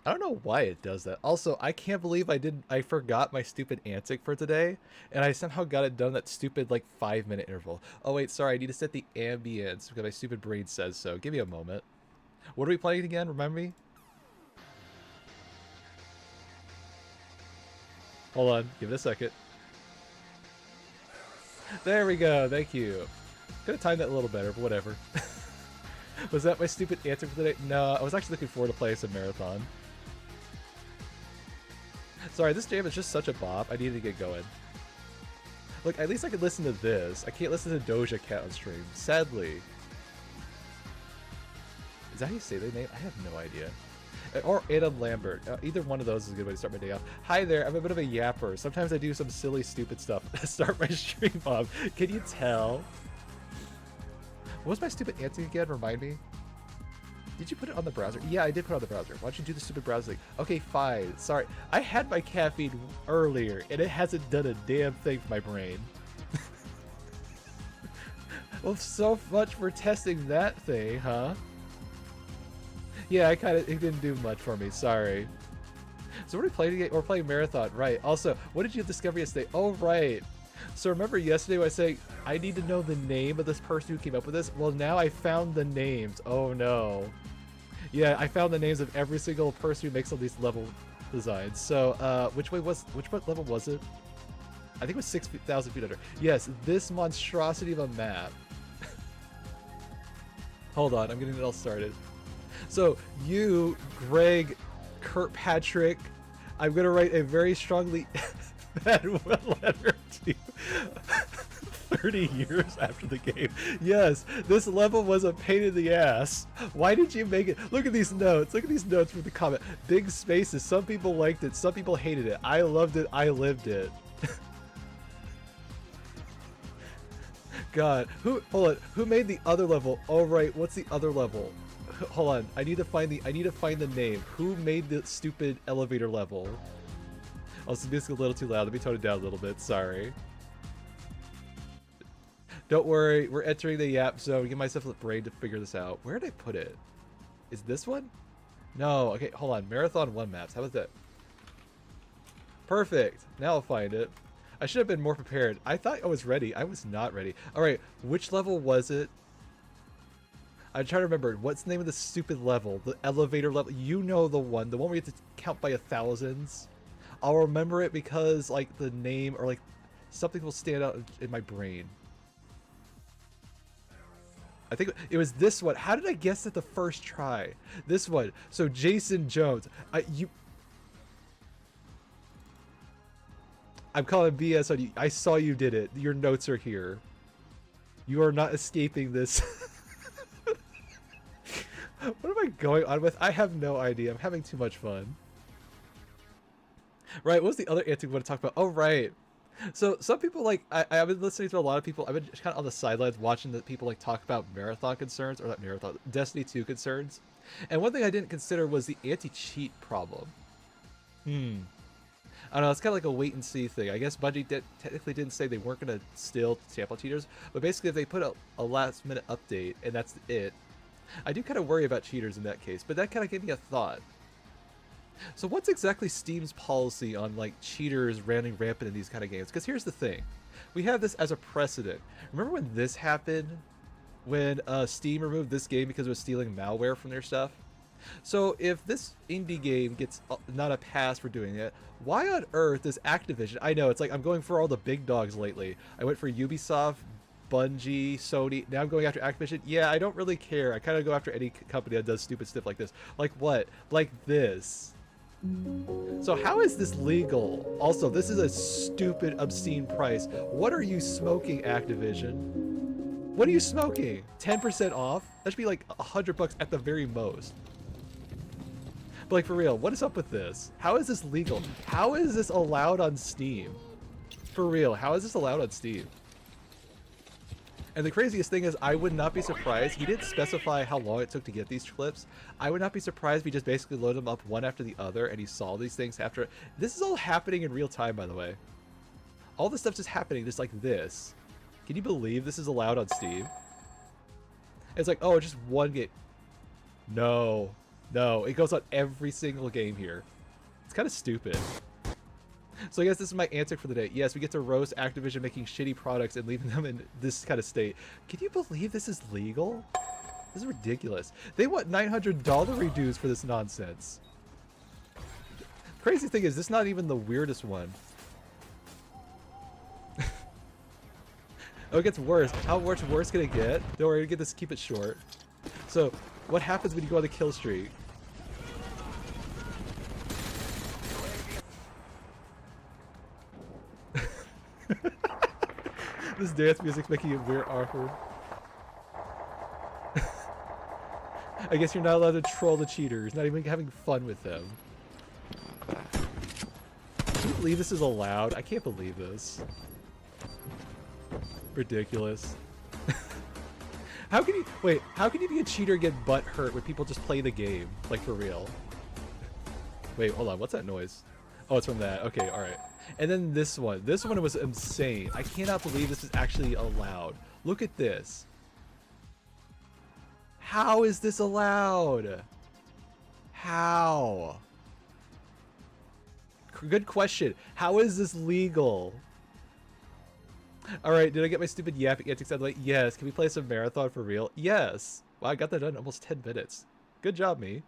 I don't know why it does that. Also, I can't believe I forgot my stupid antic for today, and I somehow got it done that stupid, like, 5-minute interval. Oh, wait, sorry, I need to set the ambience, because my stupid brain says so. Give me a moment. What are we playing again? Remember me? Hold on, give it a second. There we go, thank you. Could have timed that a little better, but whatever. Was that my stupid antic for today? No, I was actually looking forward to playing some marathon. Sorry, this jam is just such a bop. I needed to get going. Look, at least I can listen to this. I can't listen to Doja Cat on stream, sadly. Is that how you say their name? I have no idea. Or Adam Lambert. Either one of those is a good way to start my day off. Hi there, I'm a bit of a yapper. Sometimes I do some silly, stupid stuff to start my stream off. Can you tell? What was my stupid antic again? Remind me. Did you put it on the browser? Yeah, I did put it on the browser. Why don't you do the stupid browser thing? Okay, fine. Sorry. I had my caffeine earlier, and it hasn't done a damn thing for my brain. Well, so much for testing that thing, huh? Yeah, it didn't do much for me. Sorry. So what are we playing again? We're playing Marathon, right? Also, what did you discover yesterday? Oh, right. So remember yesterday when I said I need to know the name of this person who came up with this? Well, now I found the names. Oh no. Yeah, I found the names of every single person who makes all these level designs. So, which level was it? I think it was 6,000 feet under. Yes, this monstrosity of a map. Hold on, I'm getting it all started. So, you, Greg, Kirkpatrick, I'm gonna write a very strongly bad letter to you 30 years after the game. Yes, this level was a pain in the ass. Why did you make it? Look at these notes. Look at these notes from the comment. Big spaces. Some people liked it. Some people hated it. I loved it. I lived it. God, hold on. Who made the other level? Oh right, what's the other level? Hold on. I need to find the name. Who made the stupid elevator level? Oh, this is basically a little too loud. Let me tone it down a little bit. Sorry. Don't worry. We're entering the yap zone. Give myself a brain to figure this out. Where did I put it? Is this one? No. Okay, hold on. Marathon 1 maps. How about that? Perfect. Now I'll find it. I should have been more prepared. I thought I was ready. I was not ready. Alright, which level was it? I'm trying to remember. What's the name of the stupid level? The elevator level? You know the one where you have to count by thousands. I'll remember it because, like, the name or, like, something will stand out in my brain. I think it was this one. How did I guess it the first try? This one. So, Jason Jones. I'm calling BS on you. I saw you did it. Your notes are here. You are not escaping this. What am I going on with? I have no idea. I'm having too much fun. Right, what was the other antic we want to talk about? Oh, right. So, some people, like, I've been listening to a lot of people. I've been kind of on the sidelines watching the people, like, talk about marathon concerns, or not marathon, Destiny 2 concerns. And one thing I didn't consider was the anti-cheat problem. I don't know, it's kind of like a wait-and-see thing. I guess Bungie technically didn't say they weren't going to steal sample cheaters, but basically if they put a last-minute update, and that's it, I do kind of worry about cheaters in that case, but that kind of gave me a thought. So what's exactly Steam's policy on, like, cheaters running rampant in these kind of games? Because here's the thing. We have this as a precedent. Remember when this happened? When Steam removed this game because it was stealing malware from their stuff? So if this indie game gets not a pass for doing it, why on earth is Activision? I know, it's like I'm going for all the big dogs lately. I went for Ubisoft, Bungie, Sony, now I'm going after Activision. Yeah, I don't really care. I kind of go after any company that does stupid stuff like this. Like what? Like this. So how is this legal? Also, this is a stupid, obscene price. What are you smoking, Activision? What are you smoking? 10% off? That should be like $100 at the very most. But like, for real, what is up with this? How is this legal? How is this allowed on Steam? For real, how is this allowed on Steam? And the craziest thing is, I would not be surprised. He didn't specify how long it took to get these clips. I would not be surprised if he just basically loaded them up one after the other and he saw these things after. This is all happening in real time, by the way. All this stuff's just happening just like this. Can you believe this is allowed on Steam? It's like, oh, just one game. No. No, it goes on every single game here. It's kind of stupid. So I guess this is my answer for the day. Yes, we get to roast Activision making shitty products and leaving them in this kind of state. Can you believe this is legal? This is ridiculous. They want $900 dues for this nonsense. Crazy thing is, this is not even the weirdest one. Oh, it gets worse. How much worse can it get? Don't worry, get this, keep it short. So, what happens when you go on the kill streak? This dance music's making it weird, awkward. I guess you're not allowed to troll the cheaters, not even having fun with them. Can you believe this is allowed? I can't believe this. Ridiculous. How can you wait? How can you be a cheater and get butt hurt when people just play the game? Like, for real. Wait, hold on. What's that noise? Oh, it's from that. Okay, all right. And then this one. This one was insane. I cannot believe this is actually allowed. Look at this. How is this allowed? How? Good question. How is this legal? Alright, did I get my stupid yapping antics out of the way? Yes. Can we play some marathon for real? Yes. Wow, I got that done in almost 10 minutes. Good job, me.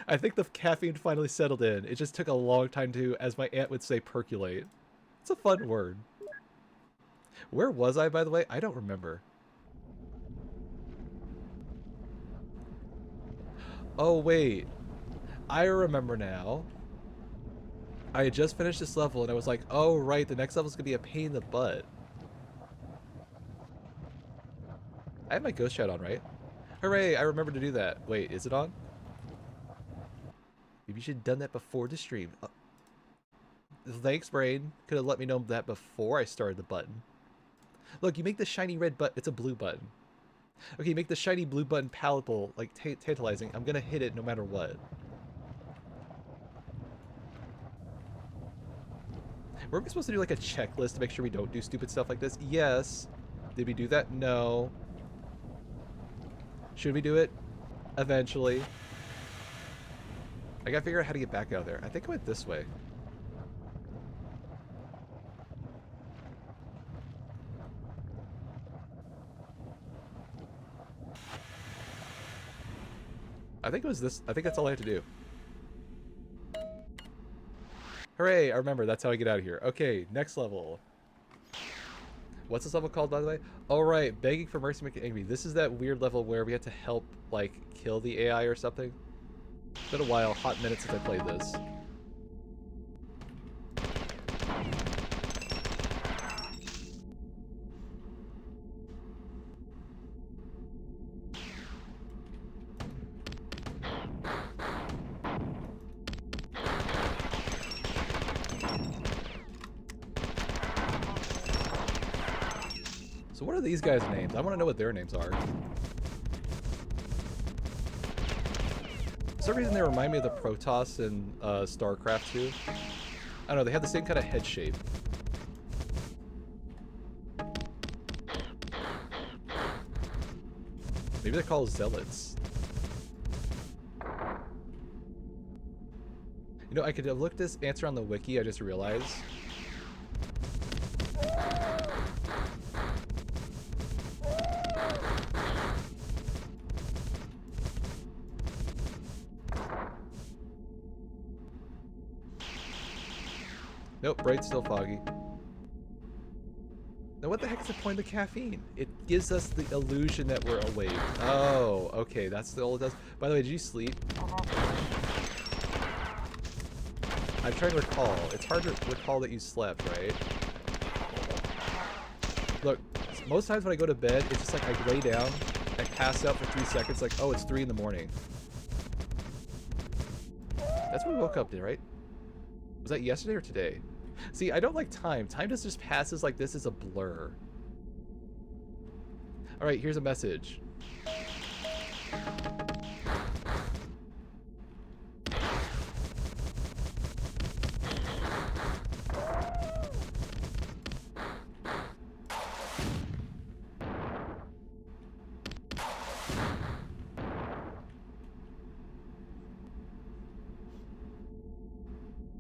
I think the caffeine finally settled in. It just took a long time to, as my aunt would say, percolate. It's a fun word. Where was I, by the way? I don't remember. Oh, wait. I remember now. I had just finished this level and I was like, oh, right, the next level is going to be a pain in the butt. I have my ghost chat on, right? Hooray, I remember to do that. Wait, is it on? Maybe you should have done that before the stream. Thanks, brain. Could have let me know that before I started the button. Look, you make the shiny red button. It's a blue button. Okay, you make the shiny blue button palatable, like tantalizing. I'm gonna hit it no matter what. Were we supposed to do like a checklist to make sure we don't do stupid stuff like this? Yes. Did we do that? No. Should we do it? Eventually. I gotta figure out how to get back out there. I think I went this way. I think it was this. I think that's all I have to do. Hooray, I remember. That's how I get out of here. Okay, next level. What's this level called, by the way? Oh, right. Begging for mercy make it angry. This is that weird level where we have to help, like, kill the AI or something. It's been a while. Hot minutes since I played this. So what are these guys' names? I want to know what their names are. For some reason they remind me of the Protoss in StarCraft 2. I don't know, they have the same kind of head shape. Maybe they're called Zealots. You know, I could have looked this answer on the wiki, I just realized. Nope, bright's still foggy. Now what the heck is the point of the caffeine? It gives us the illusion that we're awake. Oh, okay, that's all it does. By the way, did you sleep? I'm trying to recall. It's hard to recall that you slept, right? Look, most times when I go to bed, it's just like I lay down, I pass out for 3 seconds, like, oh, it's 3 in the morning. That's when we woke up, right? Was that yesterday or today? See, I don't like time. Time just passes like this is a blur. Alright, here's a message.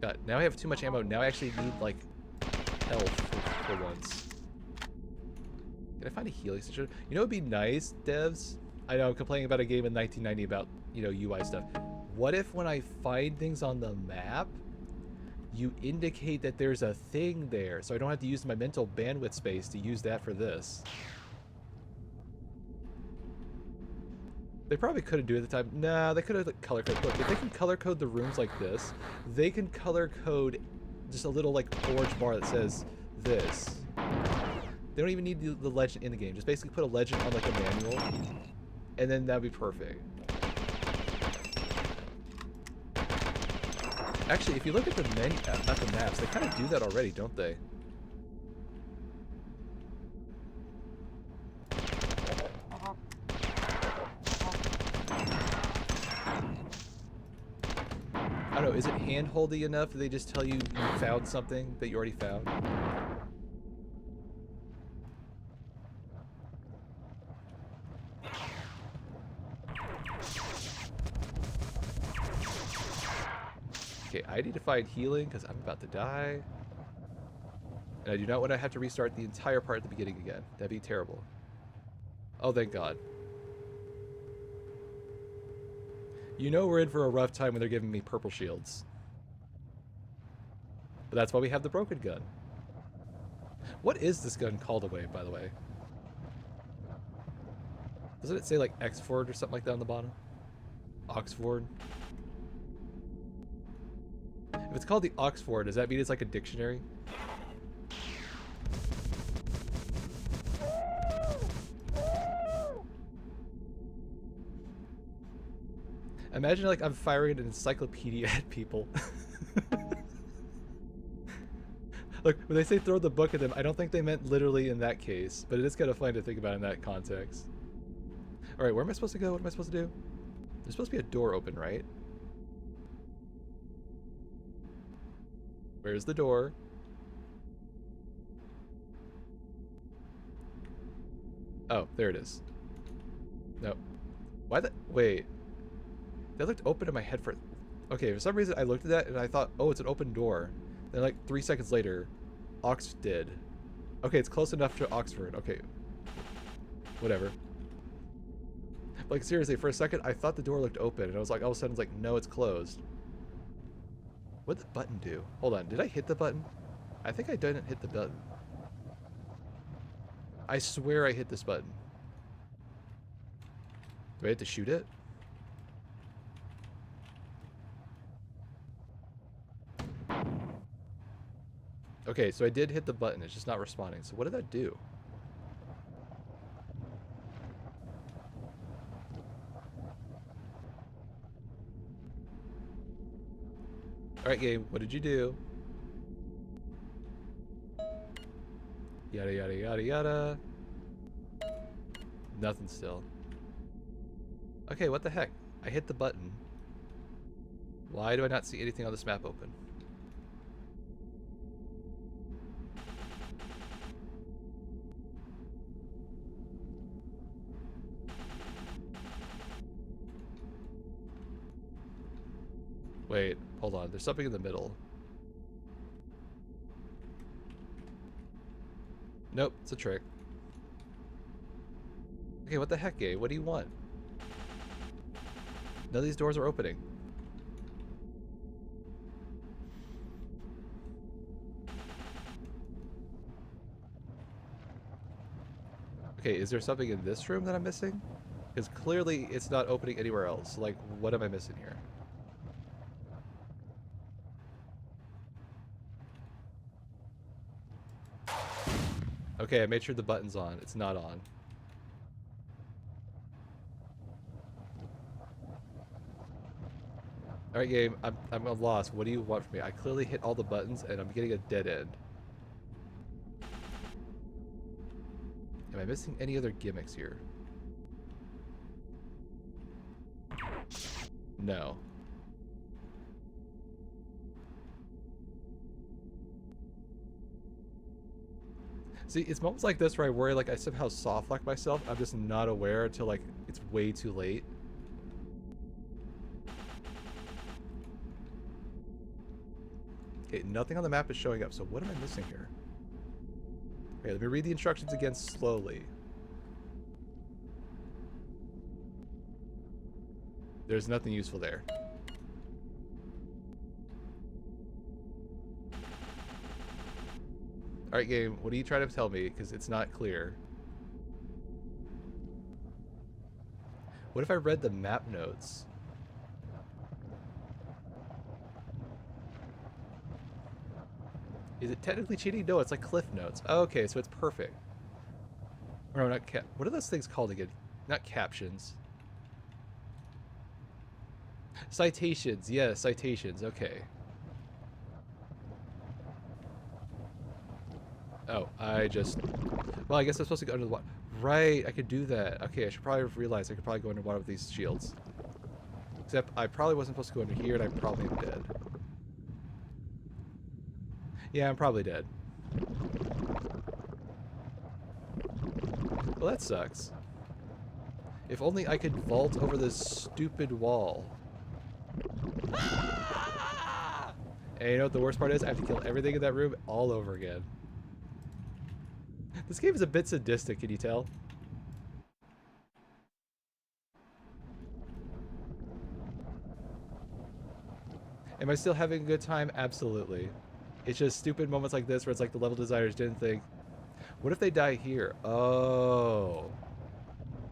God, now I have too much ammo. Now I actually need, like, health for once. Can I find a healing station? You know what would be nice, devs? I know I'm complaining about a game in 1990 about, you know, UI stuff. What if when I find things on the map, you indicate that there's a thing there, so I don't have to use my mental bandwidth space to use that for this? They probably couldn't do it at the time. Nah, they could have like, color code. Look, if they can color code the rooms like this, they can color code just a little like orange bar that says this. They don't even need the legend in the game. Just basically put a legend on like a manual, and then that'd be perfect. Actually, if you look at the menu, at the maps, they kind of do that already, don't they? I don't know, is it hand-holdy enough that they just tell you you found something that you already found? Okay, I need to find healing because I'm about to die. And I do not want to have to restart the entire part at the beginning again. That'd be terrible. Oh, thank God. You know we're in for a rough time when they're giving me purple shields. But that's why we have the broken gun. What is this gun called away, by the way? Doesn't it say like X-Ford or something like that on the bottom? Oxford? If it's called the Oxford, does that mean it's like a dictionary? Imagine like I'm firing an encyclopedia at people. Look, when they say throw the book at them, I don't think they meant literally in that case, but it is kind of fun to think about in that context. Alright, where am I supposed to go? What am I supposed to do? There's supposed to be a door open, right? Where's the door? Oh, there it is. No. Why the... Wait. That looked open in my head for... Okay, for some reason I looked at that and I thought, oh, it's an open door. Then like 3 seconds later, Ox did. Okay, it's close enough to Oxford. Okay. Whatever. Like seriously, for a second I thought the door looked open and I was like, all of a sudden it's like, no, it's closed. What did the button do? Hold on, did I hit the button? I think I didn't hit the button. I swear I hit this button. Do I have to shoot it? Okay, so I did hit the button, it's just not responding. So what did that do? Alright game, what did you do? Yada yada yada yada. Nothing still. Okay, what the heck? I hit the button. Why do I not see anything on this map open? Wait, hold on. There's something in the middle. Nope, it's a trick. Okay, what the heck, Gabe? What do you want? None of these doors are opening. Okay, is there something in this room that I'm missing? Because clearly it's not opening anywhere else. Like, what am I missing here? Okay, I made sure the button's on. It's not on. Alright game, I'm lost. What do you want from me? I clearly hit all the buttons and I'm getting a dead end. Am I missing any other gimmicks here? No. See, it's moments like this where I worry like I somehow soft-lock myself. I'm just not aware until like it's way too late. Okay, nothing on the map is showing up, so what am I missing here? Okay, let me read the instructions again slowly. There's nothing useful there. Alright, game, what are you trying to tell me? Because it's not clear. What if I read the map notes? Is it technically cheating? No, it's like cliff notes. Oh, okay, so it's perfect. Or no, not what are those things called again? Not captions. Citations, yeah, citations, okay. Oh, well, I guess I'm supposed to go under the water. Right, I could do that. Okay, I should probably have realized I could probably go underwater with these shields. Except I probably wasn't supposed to go under here, and I probably am dead. Yeah, I'm probably dead. Well, that sucks. If only I could vault over this stupid wall. And you know what the worst part is? I have to kill everything in that room all over again. This game is a bit sadistic, can you tell? Am I still having a good time? Absolutely. It's just stupid moments like this where it's like the level designers didn't think, what if they die here? Oh.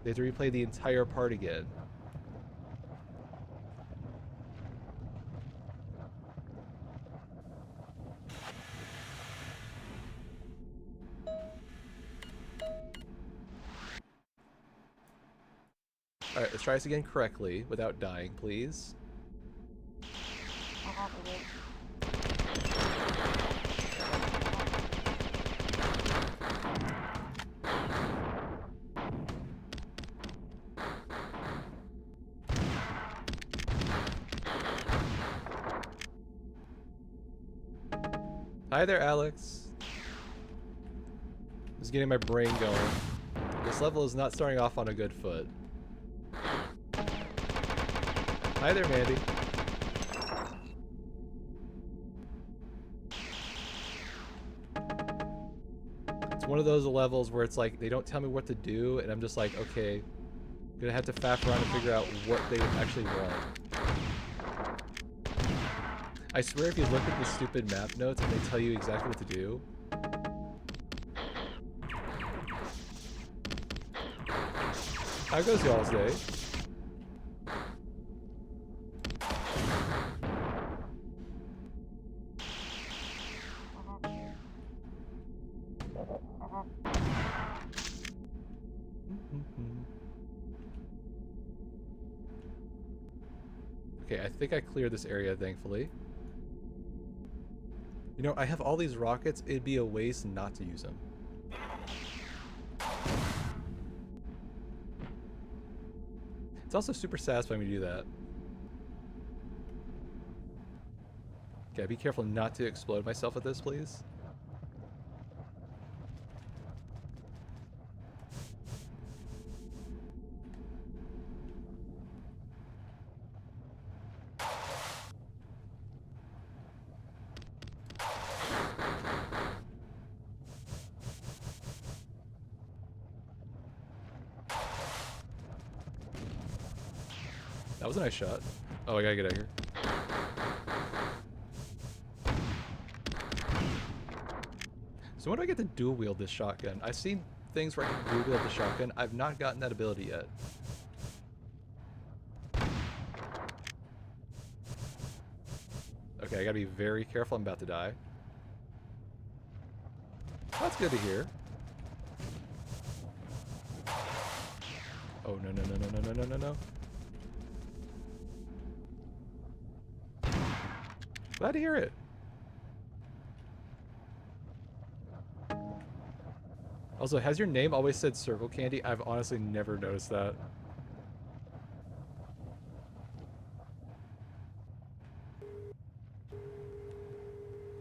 They have to replay the entire part again. Alright, let's try this again correctly without dying, please. Hi there, Alex. Just getting my brain going. This level is not starting off on a good foot. Hi there, Mandy. It's one of those levels where it's like, they don't tell me what to do, and I'm just like, okay, I'm gonna have to faff around and figure out what they actually want. I swear if you look at the stupid map notes and they tell you exactly what to do. How goes y'all's day? Okay, I think I cleared this area, thankfully. You know, I have all these rockets, it'd be a waste not to use them. It's also super satisfying when you do that. Okay, be careful not to explode myself with this, please. That was a nice shot. Oh, I gotta get out of here. So when do I get to dual wield this shotgun? I've seen things where I can dual wield the shotgun. I've not gotten that ability yet. Okay, I gotta be very careful. I'm about to die. That's good to hear. Oh, no, no, no, no, no, no, no, no. Glad to hear it. Also, has your name always said Circle Candy? I've honestly never noticed that.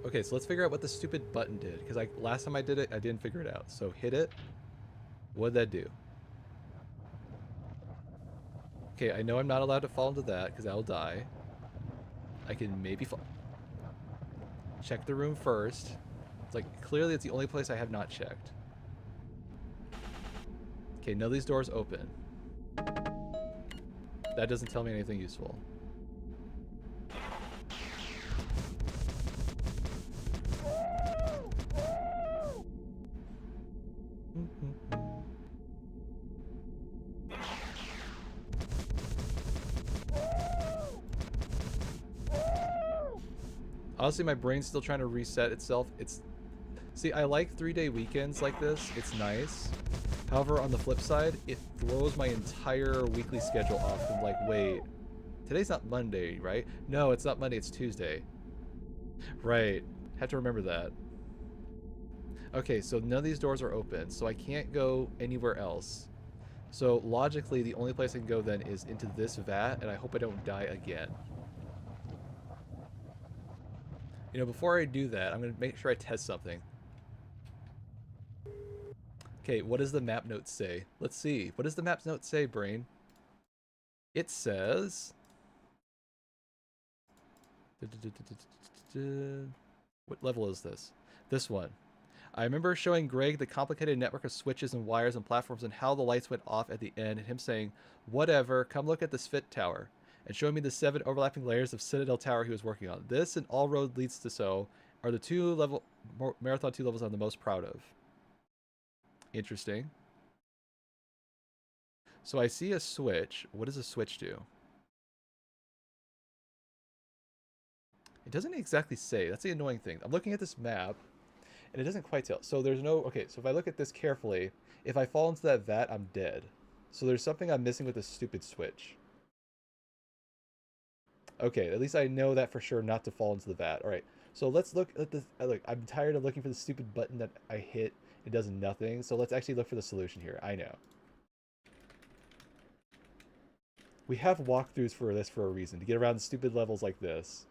Okay, so let's figure out what the stupid button did. Because last time I did it, I didn't figure it out. So hit it. What'd that do? Okay, I know I'm not allowed to fall into that because I'll die. I can maybe fall. Check the room first. It's like, clearly it's the only place I have not checked. Okay, none of these doors open. That doesn't tell me anything useful. Honestly, my brain's still trying to reset itself. See, I like 3-day weekends like this. It's nice. However, on the flip side, it throws my entire weekly schedule off. I'm like, wait, today's not Monday, right? No, it's not Monday, it's Tuesday. Right. Have to remember that. Okay, so none of these doors are open, so I can't go anywhere else. So logically, the only place I can go then is into this vat, and I hope I don't die again. You know, before I do that, I'm going to make sure I test something. Okay, what does the map note say? Let's see. What does the map note say, brain? It says... What level is this? This one. I remember showing Greg the complicated network of switches and wires and platforms and how the lights went off at the end, and him saying, whatever, come look at this fit tower, and showing me the 7 overlapping layers of Citadel Tower he was working on. This and All Road Leads to So are the Marathon 2 levels I'm the most proud of. Interesting. So I see a switch. What does a switch do? It doesn't exactly say. That's the annoying thing. I'm looking at this map, and it doesn't quite tell. So there's no... Okay, so if I look at this carefully, if I fall into that vat, I'm dead. So there's something I'm missing with this stupid switch. Okay, at least I know that for sure not to fall into the vat. All right, so let's look at this. Look, I'm tired of looking for the stupid button that I hit. It does nothing. So let's actually look for the solution here. I know. We have walkthroughs for this for a reason, to get around stupid levels like this.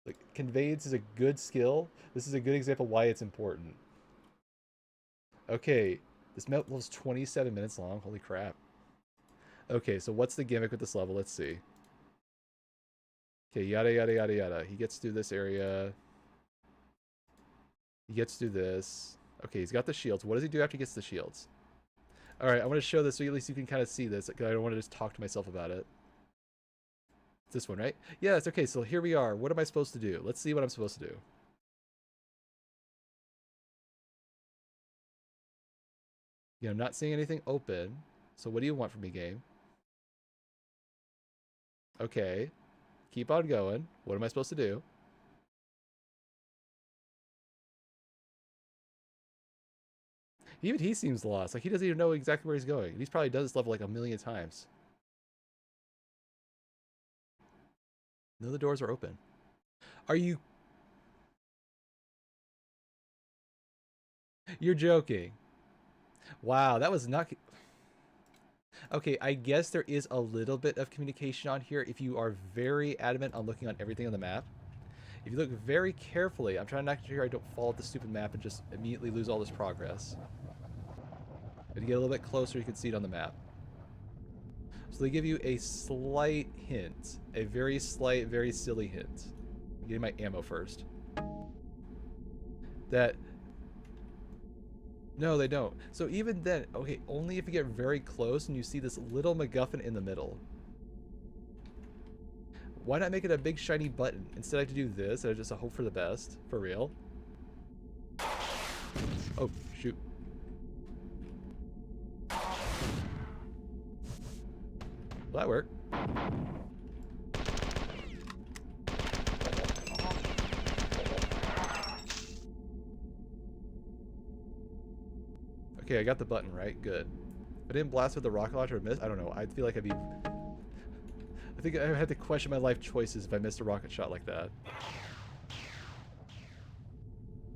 Like, conveyance is a good skill. This is a good example why it's important. Okay, this level is 27 minutes long. Holy crap. Okay, so what's the gimmick with this level? Let's see. Okay, yada, yada, yada, yada. He gets through this area. He gets through this. Okay, he's got the shields. What does he do after he gets the shields? Alright, I want to show this so at least you can kind of see this, because I don't want to just talk to myself about it. It's this one, right? Yeah, it's okay. So here we are. What am I supposed to do? Let's see what I'm supposed to do. Yeah, I'm not seeing anything open. So what do you want from me, game? Okay. Keep on going. What am I supposed to do? Even he seems lost. Like, he doesn't even know exactly where he's going. He's probably done this level like a million times. None of the doors are open. Are you... You're joking. Wow, that was not... Okay, I guess there is a little bit of communication on here if you are very adamant on looking on everything on the map. If you look very carefully, I'm trying to make sure I don't fall off the stupid map and just immediately lose all this progress. If you get a little bit closer, you can see it on the map. So they give you a slight hint. A very slight, very silly hint. I'm getting my ammo first. That... No, they don't. So even then, okay, only if you get very close and you see this little MacGuffin in the middle. Why not make it a big shiny button? Instead I have to do this, and I just hope for the best. For real. Oh, shoot. Will that work? Okay, I got the button right. Good. If I didn't blast with the rocket launcher or miss, I don't know. I feel like I'd be... I think I had to question my life choices if I missed a rocket shot like that.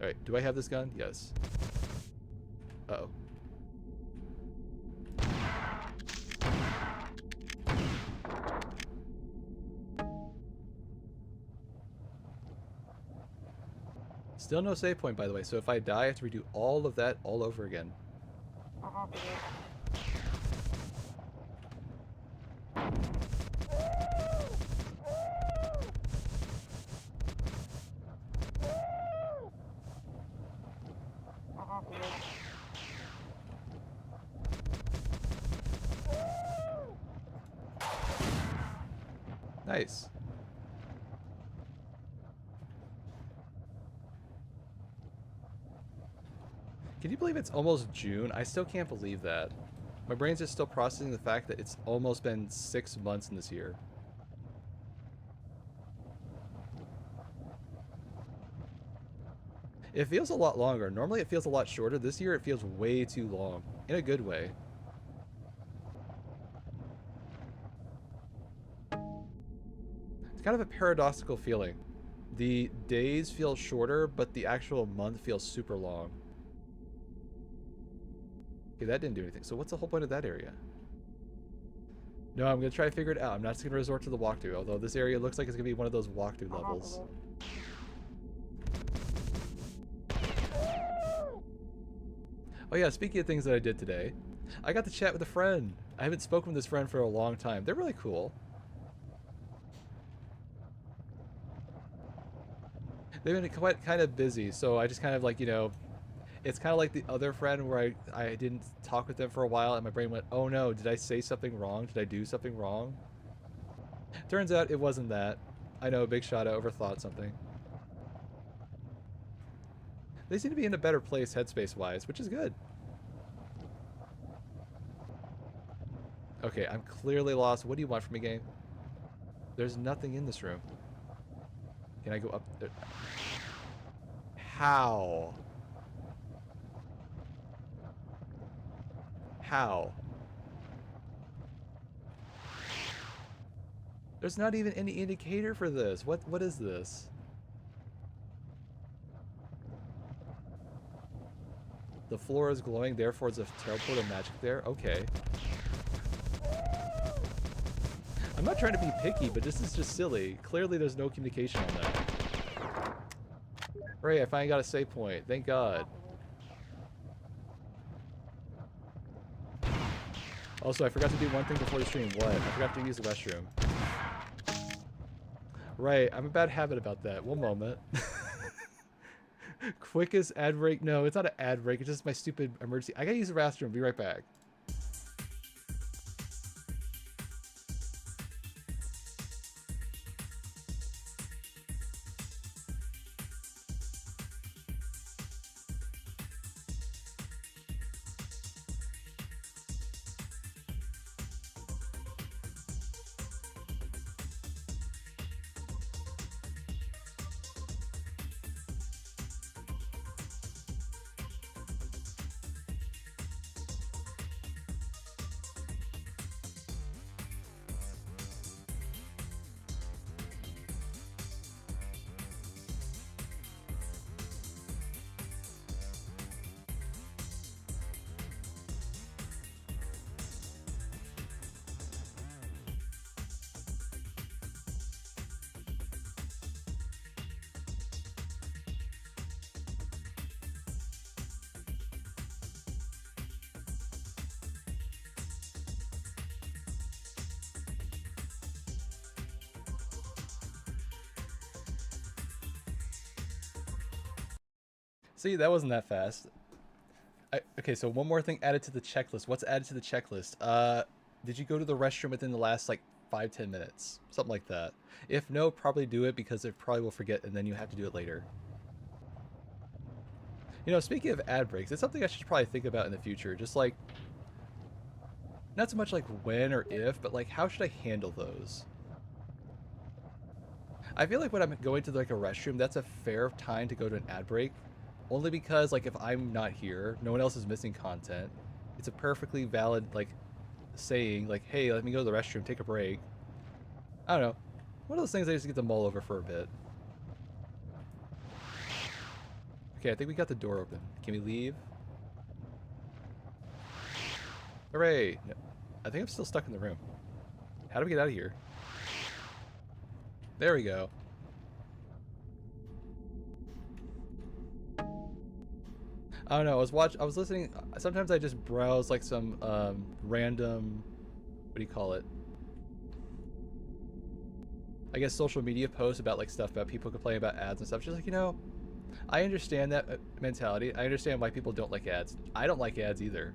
Alright, do I have this gun? Yes. Uh-oh. Still no save point, by the way, so if I die, I have to redo all of that all over again. Nice. Can you believe it's almost June? I still can't believe that. My brain's just still processing the fact that it's almost been 6 months in this year. It feels a lot longer. Normally it feels a lot shorter. This year it feels way too long. In a good way. It's kind of a paradoxical feeling. The days feel shorter, but the actual month feels super long. Okay, that didn't do anything. So what's the whole point of that area? No, I'm going to try to figure it out. I'm not just going to resort to the walkthrough, although this area looks like it's going to be one of those walkthrough levels. Oh yeah, speaking of things that I did today, I got to chat with a friend. I haven't spoken with this friend for a long time. They're really cool. They've been quite kind of busy, so I just kind of like, you know, it's kind of like the other friend where I didn't talk with them for a while and my brain went, oh no, did I say something wrong? Did I do something wrong? Turns out it wasn't that. I know, big shot, I overthought something. They seem to be in a better place headspace-wise, which is good. Okay, I'm clearly lost. What do you want from me, game? There's nothing in this room. Can I go up there? How? How? There's not even any indicator for this. What is this? The floor is glowing, therefore it's a teleport of magic there? Okay. I'm not trying to be picky, but this is just silly. Clearly there's no communication on that. Hooray, I finally got a save point. Thank God. Also, I forgot to do one thing before the stream. What? I forgot to use the restroom. Right, I'm a bad habit about that. One moment. Quickest ad break? No, it's not an ad break. It's just my stupid emergency. I gotta use the restroom. Be right back. See, that wasn't that fast. Okay, so one more thing added to the checklist. What's added to the checklist? Did you go to the restroom within the last, like, 5-10 minutes? Something like that. If no, probably do it because it probably will forget and then you have to do it later. You know, speaking of ad breaks, it's something I should probably think about in the future. Just, like, not so much, like, when or if, but, like, how should I handle those? I feel like when I'm going to, like, a restroom, that's a fair time to go to an ad break. Only because, like, if I'm not here, no one else is missing content. It's a perfectly valid, like, saying, like, hey, let me go to the restroom, take a break. I don't know. One of those things I just get to mull over for a bit. Okay, I think we got the door open. Can we leave? Hooray! No, I think I'm still stuck in the room. How do we get out of here? There we go. I don't know. I was listening. Sometimes I just browse like some random, what do you call it? I guess social media posts about like stuff about people complaining about ads and stuff. Just like, you know, I understand that mentality. I understand why people don't like ads. I don't like ads either.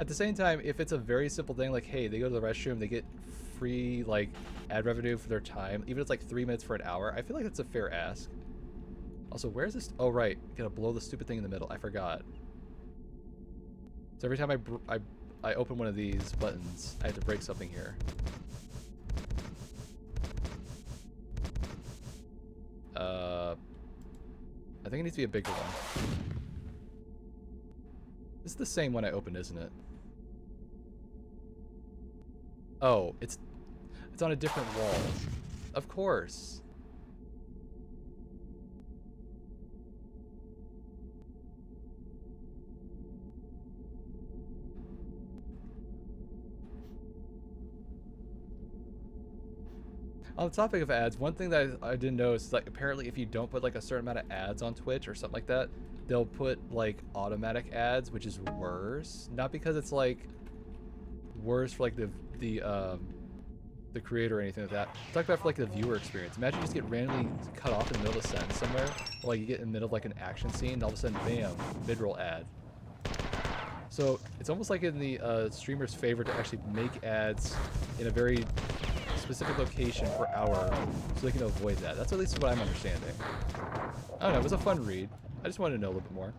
At the same time, if it's a very simple thing, like, hey, they go to the restroom, they get free, like, ad revenue for their time, even if it's like 3 minutes for an hour, I feel like that's a fair ask. Also, where's this? Oh, right. Gotta blow the stupid thing in the middle. I forgot. So every time I open one of these buttons, I have to break something here. I think it needs to be a bigger one. This is the same one I opened, isn't it? Oh, it's on a different wall. Of course. On the topic of ads, one thing that I didn't know is, like, apparently if you don't put like a certain amount of ads on Twitch or something like that, they'll put like automatic ads, which is worse. Not because it's like worse for like the creator or anything like that. Talk about for like the viewer experience. Imagine you just get randomly cut off in the middle of a sentence somewhere, or like you get in the middle of like an action scene, and all of a sudden, bam, mid-roll ad. So it's almost like in the streamer's favor to actually make ads in a very specific location per hour, so they can avoid that. That's at least what I'm understanding. I don't know, it was a fun read. I just wanted to know a little bit more.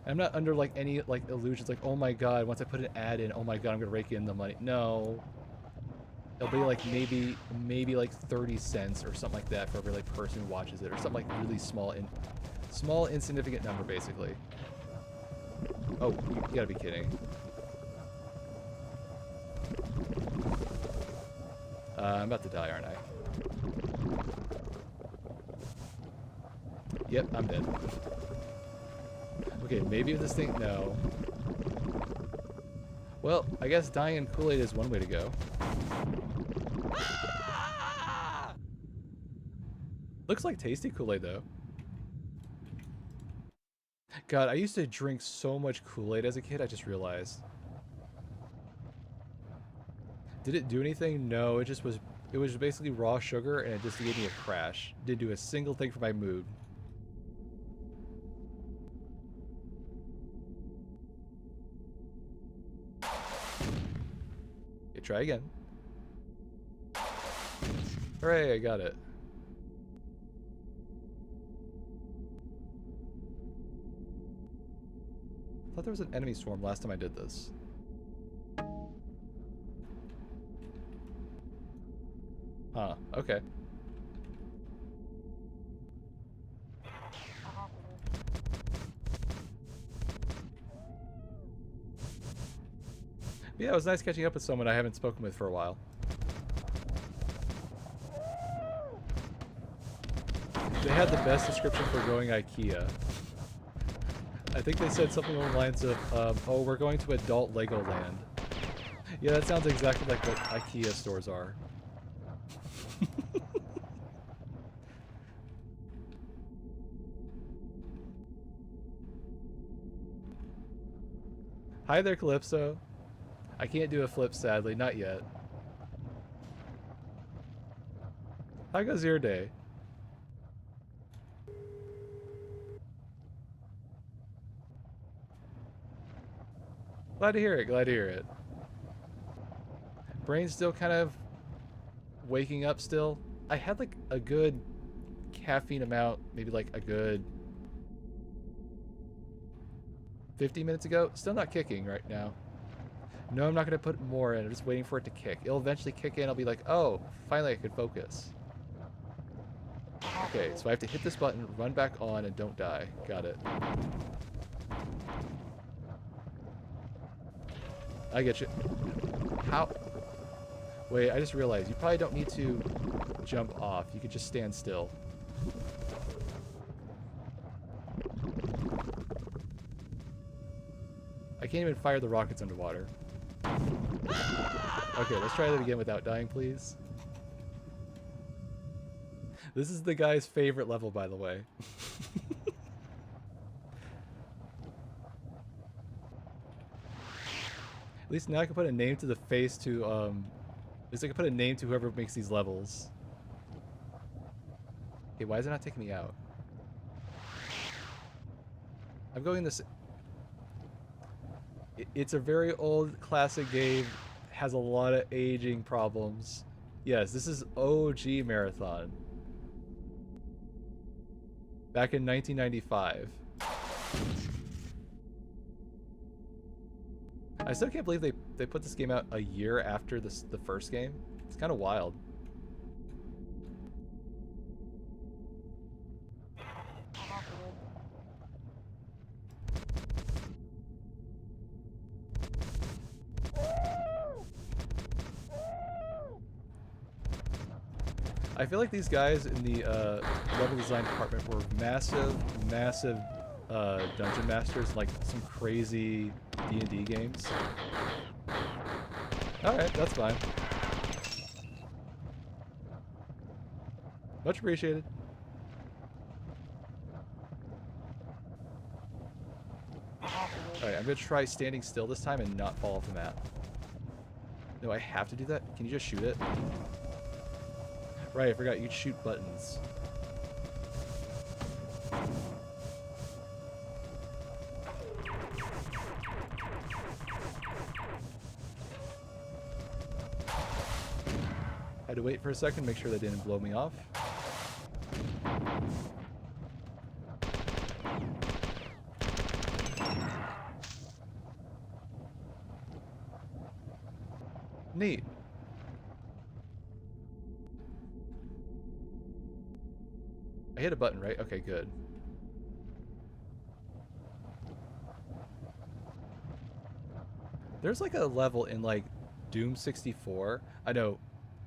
I'm not under like any like illusions like, oh my god, once I put an ad in, oh my god, I'm gonna rake in the money. No. It'll be like maybe like 30 cents or something like that for every like person who watches it, or something like really small insignificant number basically. Oh, you gotta be kidding. I'm about to die, aren't I? Yep, I'm dead. Okay, maybe with this thing... No. Well, I guess dying in Kool-Aid is one way to go. Looks like tasty Kool-Aid, though. God, I used to drink so much Kool-Aid as a kid, I just realized. Did it do anything? No, it just was... It was basically raw sugar, and it just gave me a crash. Didn't do a single thing for my mood. Okay, try again. Hooray, I got it. I thought there was an enemy swarm last time I did this. Huh, okay. Yeah, it was nice catching up with someone I haven't spoken with for a while. They had the best description for going IKEA. I think they said something along the lines of, oh, we're going to adult Legoland. Yeah, that sounds exactly like what IKEA stores are. Hi there, Calypso. I can't do a flip, sadly. Not yet. How goes your day? Glad to hear it. Glad to hear it. Brain's still kind of waking up still. I had like a good caffeine amount, maybe like a good 50 minutes ago. Still not kicking right now. No, I'm not going to put more in. I'm just waiting for it to kick. It'll eventually kick in. I'll be like, oh, finally I can focus. Okay, so I have to hit this button, run back on, and don't die. Got it. I get you. How? Wait, I just realized you probably don't need to jump off. You could just stand still. I can't even fire the rockets underwater. Okay, let's try that again without dying, please. This is the guy's favorite level, by the way. At least now I can put a name to the face to, at least I can put a name to whoever makes these levels. Okay, why is it not taking me out? I'm going this. It's a very old classic game. Has a lot of aging problems. Yes, this is OG Marathon. Back in 1995. I still can't believe they put this game out a year after the first game. It's kind of wild. I feel like these guys in the level design department were massive dungeon masters, like some crazy D&D games. Alright, that's fine. Much appreciated. Alright, I'm gonna try standing still this time and not fall off the map. No, I have to do that? Can you just shoot it? Right, I forgot you could shoot buttons. Had to wait for a second, make sure that didn't blow me off. Neat. I hit a button, right? Okay, good. There's like a level in like Doom 64. I know,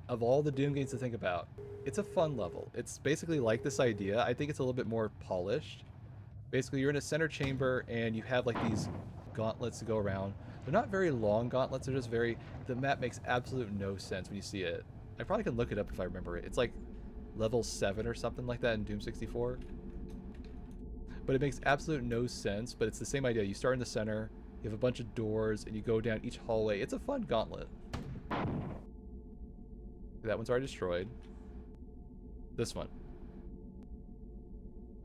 of all the Doom games to think about, it's a fun level. It's basically like this idea. I think it's a little bit more polished. Basically, you're in a center chamber and you have like these gauntlets to go around. They're not very long gauntlets. They're just very... The map makes absolute no sense when you see it. I probably can look it up if I remember it. It's like level 7 or something like that in Doom 64. But it makes absolute no sense, but it's the same idea. You start in the center, you have a bunch of doors, and you go down each hallway. It's a fun gauntlet. That one's already destroyed. This one.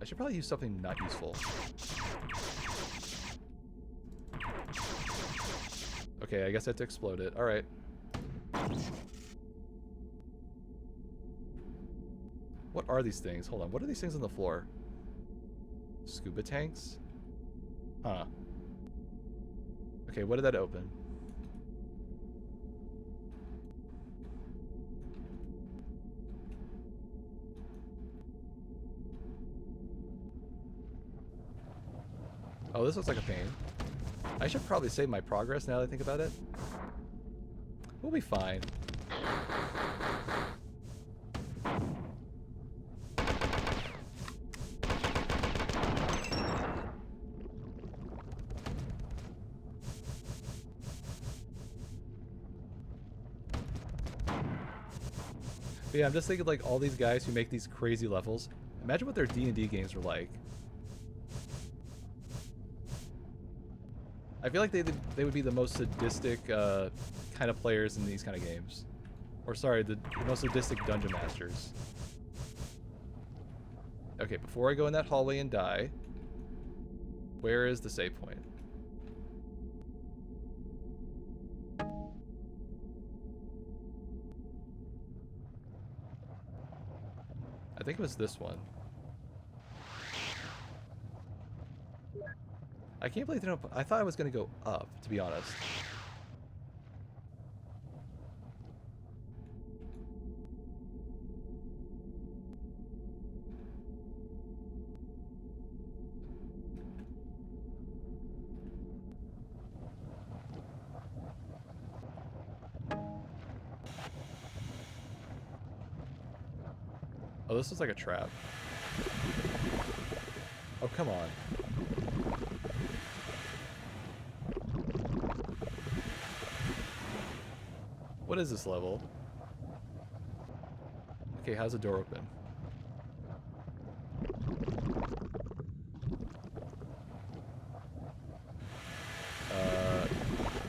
I should probably use something not useful. Okay, I guess I have to explode it. Alright. What are these things? Hold on. What are these things on the floor? Scuba tanks? Huh. Okay, what did that open? Oh, this looks like a pain. I should probably save my progress now that I think about it. We'll be fine. But yeah, I'm just thinking like all these guys who make these crazy levels. Imagine what their D&D games were like. I feel like they would be the most sadistic kind of players in these kind of games. Or sorry, the most sadistic dungeon masters. Okay, before I go in that hallway and die, where is the save point? I think it was this one. I can't believe they don't... I thought I was going to go up, to be honest. Oh, this is like a trap. Oh, come on. What is this level? Okay, how's the door open?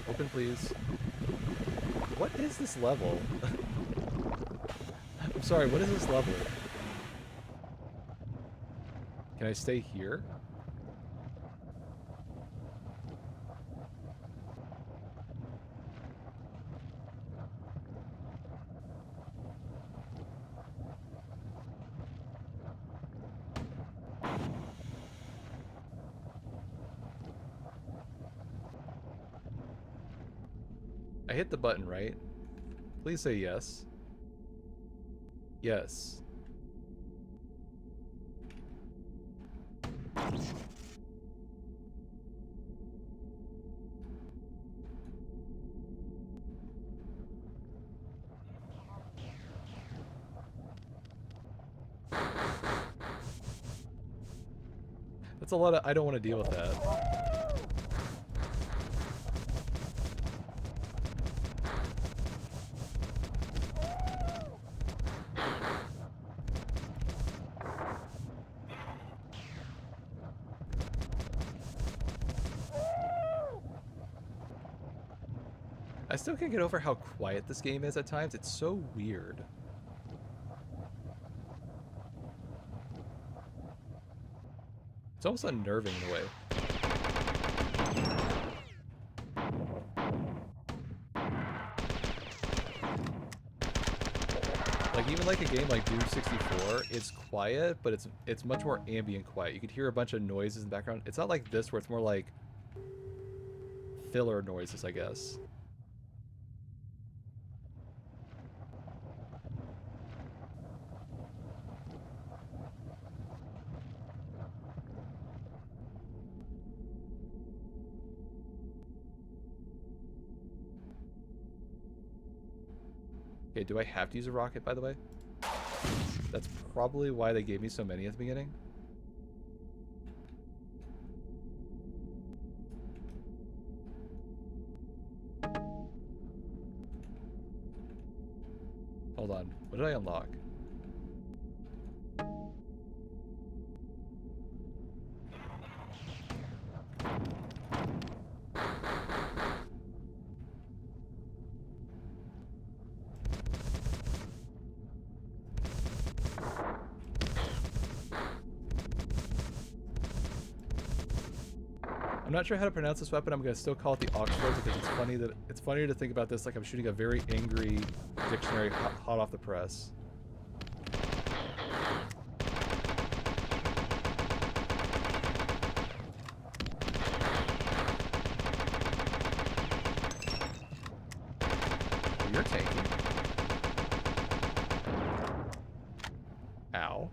Open please. What is this level? I'm sorry, what is this level? Can I stay here? hit the button, right? Please say yes. Yes. That's a lot of, I don't want to deal with that. I still can't get over how quiet this game is at times. It's so weird. It's almost unnerving in a way. Like even like a game like Doom 64, it's quiet, but it's much more ambient quiet. You could hear a bunch of noises in the background. It's not like this where it's more like filler noises, I guess. Okay, do I have to use a rocket, by the way? That's probably why they gave me so many at the beginning. Hold on. What did I unlock? I'm not sure how to pronounce this weapon. I'm gonna still call it the Oxford because it's funnier to think about this like I'm shooting a very angry dictionary hot off the press. Oh, you're tanking. Ow.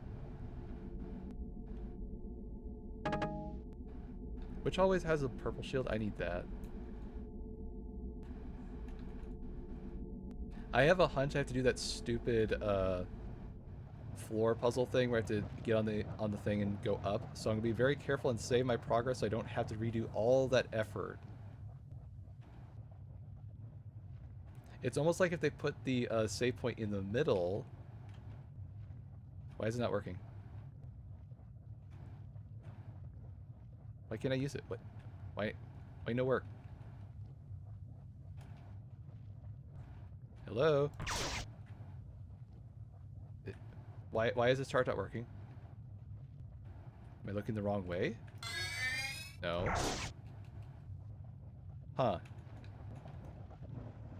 Which always has a purple shield. I need that. I have a hunch I have to do that stupid floor puzzle thing where I have to get on the thing and go up. So I'm gonna be very careful and save my progress so I don't have to redo all that effort. It's almost like if they put the save point in the middle. Why is it not working? Why can't I use it? What? Why no work? Hello? Why is this chart not working? Am I looking the wrong way? No. Huh.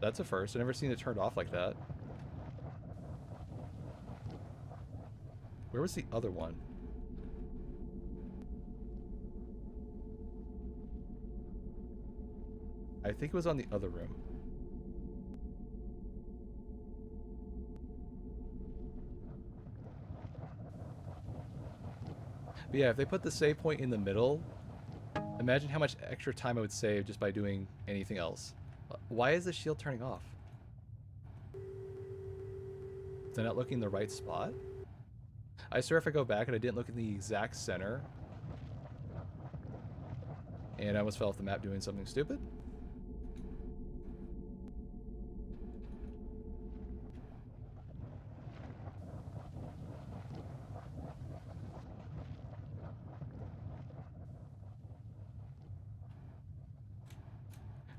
That's a first. I've never seen it turned off like that. Where was the other one? I think it was on the other room. But yeah, if they put the save point in the middle, imagine how much extra time I would save just by doing anything else. Why is the shield turning off? Is I not looking in the right spot? I swear if I go back and I didn't look in the exact center, and I almost fell off the map doing something stupid.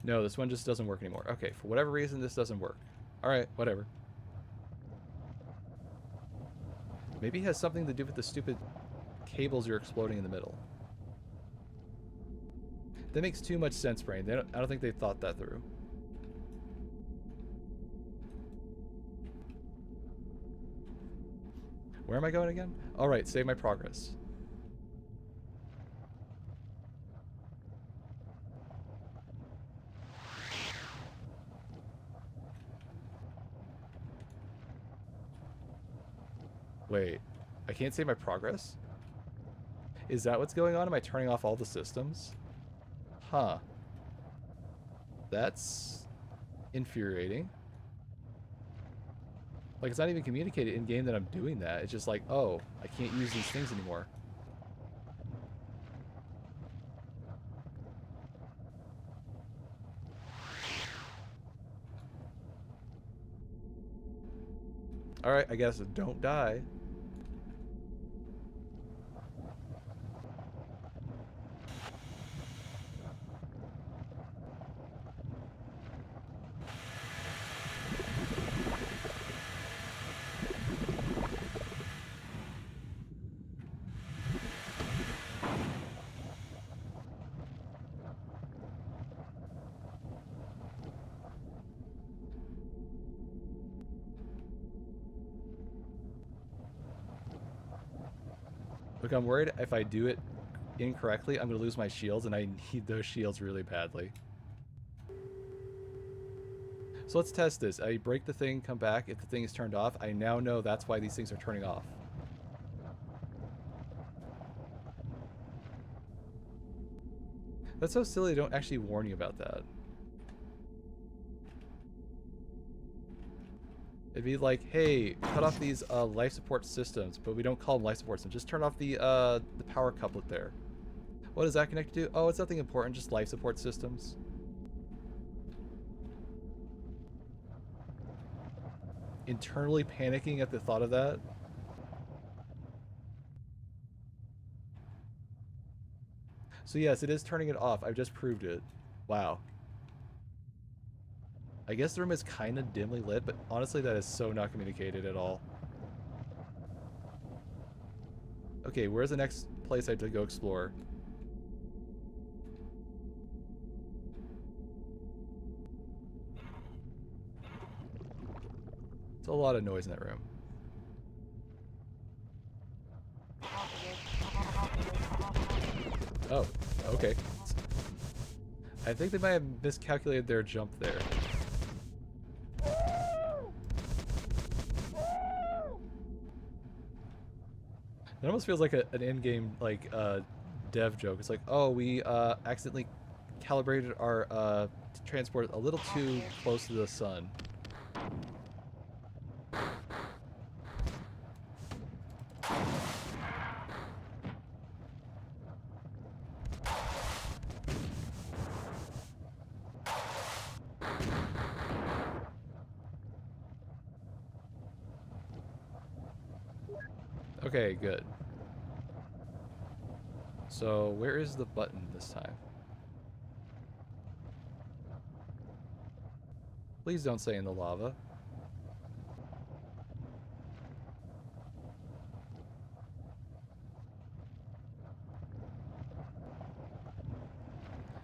No, this one just doesn't work anymore. Okay, for whatever reason, this doesn't work. Alright, whatever. Maybe it has something to do with the stupid cables you're exploding in the middle. That makes too much sense, Brain. I don't think they thought that through. Where am I going again? Alright, save my progress. Wait, I can't save my progress? Is that what's going on? Am I turning off all the systems? Huh. That's infuriating. Like, it's not even communicated in-game that I'm doing that. It's just like, oh, I can't use these things anymore. Alright, I guess don't die. Look, I'm worried if I do it incorrectly, I'm going to lose my shields, and I need those shields really badly. So let's test this. I break the thing, come back. If the thing is turned off, I now know that's why these things are turning off. That's so silly they don't actually warn you about that. It'd be like, hey, cut off these life support systems, but we don't call them life support systems. Just turn off the power couplet there. What does that connect to? Oh, it's nothing important, just life support systems. Internally panicking at the thought of that. So yes, it is turning it off. I've just proved it. Wow. I guess the room is kind of dimly lit, but honestly that is so not communicated at all. Okay, where's the next place I have to go explore? It's a lot of noise in that room. Oh, okay. I think they might have miscalculated their jump there. It almost feels like an in-game like dev joke. It's like, oh, we accidentally calibrated our transport a little too close to the sun. Okay, good. So, where is the button this time? Please don't say in the lava.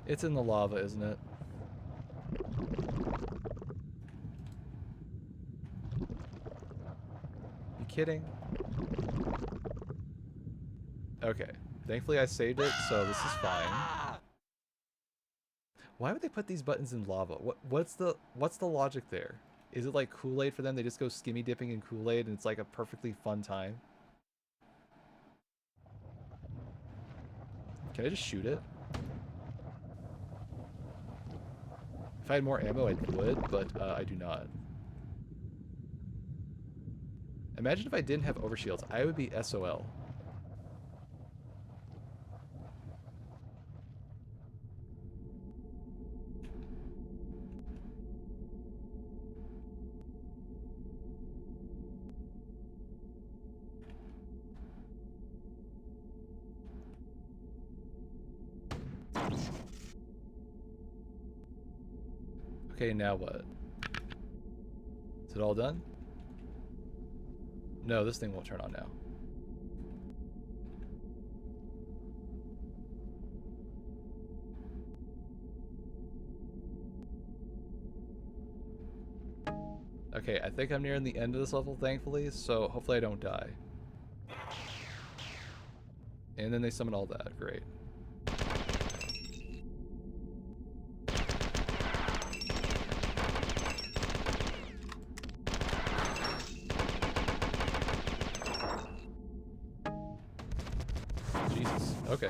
It's in the lava, isn't it? You kidding? Okay. Thankfully I saved it, so this is fine. Why would they put these buttons in lava? What's the logic there? Is it like Kool-Aid for them? They just go skimmy dipping in Kool-Aid and it's like a perfectly fun time? Can I just shoot it? If I had more ammo, I would, but I do not. Imagine if I didn't have overshields. I would be SOL. Okay, now what? Is it all done? No, this thing won't turn on now. Okay, I think I'm nearing the end of this level, thankfully, so hopefully I don't die. And then they summon all that, great. Okay.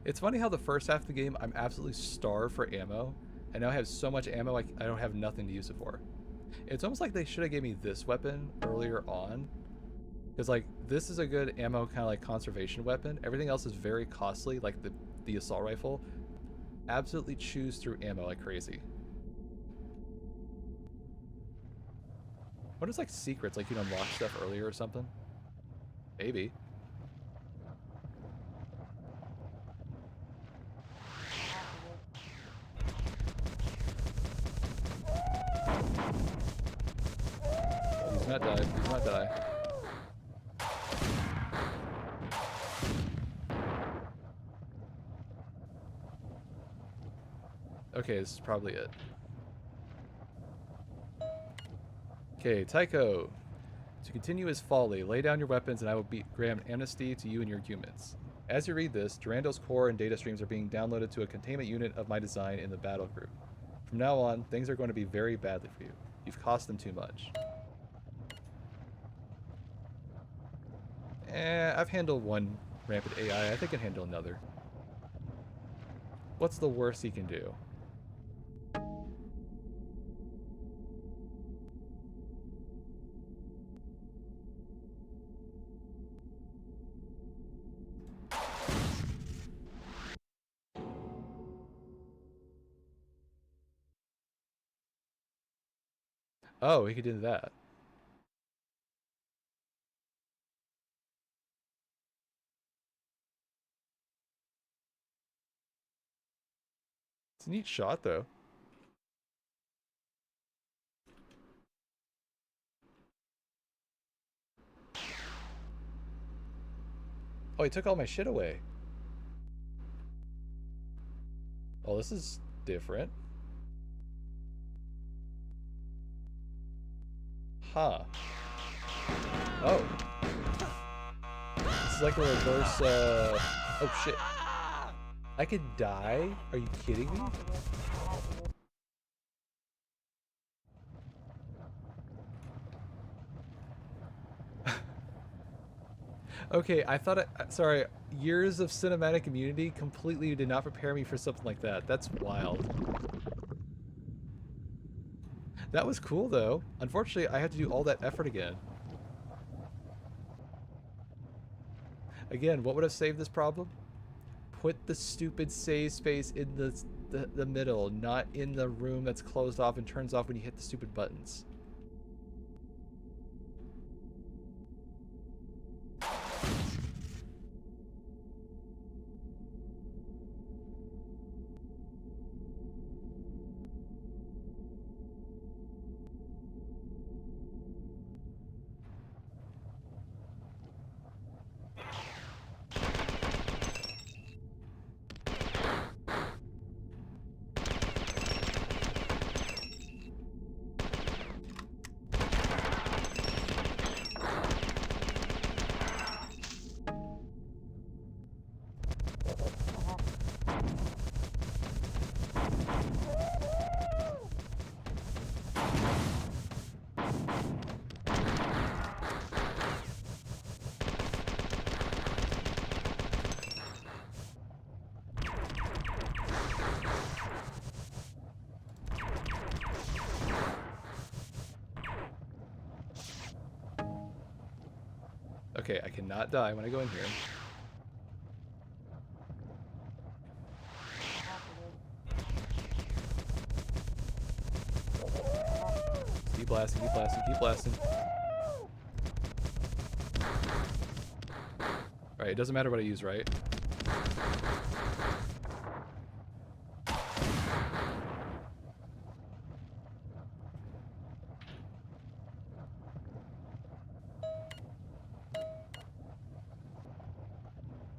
It's funny how the first half of the game I'm absolutely starved for ammo, and now I have so much ammo I don't have nothing to use it for. It's almost like they should have gave me this weapon earlier on, because like this is a good ammo kind of like conservation weapon. Everything else is very costly, like the assault rifle. Absolutely chews through ammo like crazy. What is like secrets? Like you can unlock stuff earlier or something? Maybe. He's not die. He's not die. Okay, this is probably it. Okay, Tycho. To continue his folly, lay down your weapons and I will grant amnesty to you and your humans. As you read this, Durandal's core and data streams are being downloaded to a containment unit of my design in the battle group. From now on, things are going to be very badly for you. You've cost them too much. I've handled one rampant AI. I think I can handle another. What's the worst he can do? Oh, he could do that. It's a neat shot, though. Oh, he took all my shit away. Oh, this is different. Huh. Oh. This is like a reverse, oh shit. I could die? Are you kidding me? Okay, I thought sorry, years of cinematic immunity completely did not prepare me for something like that. That's wild. That was cool, though. Unfortunately, I had to do all that effort again. Again, what would have saved this problem? Put the stupid save space in the middle, not in the room that's closed off and turns off when you hit the stupid buttons. Okay, I cannot die when I go in here. Keep blasting, keep blasting, keep blasting. Alright, it doesn't matter what I use, right?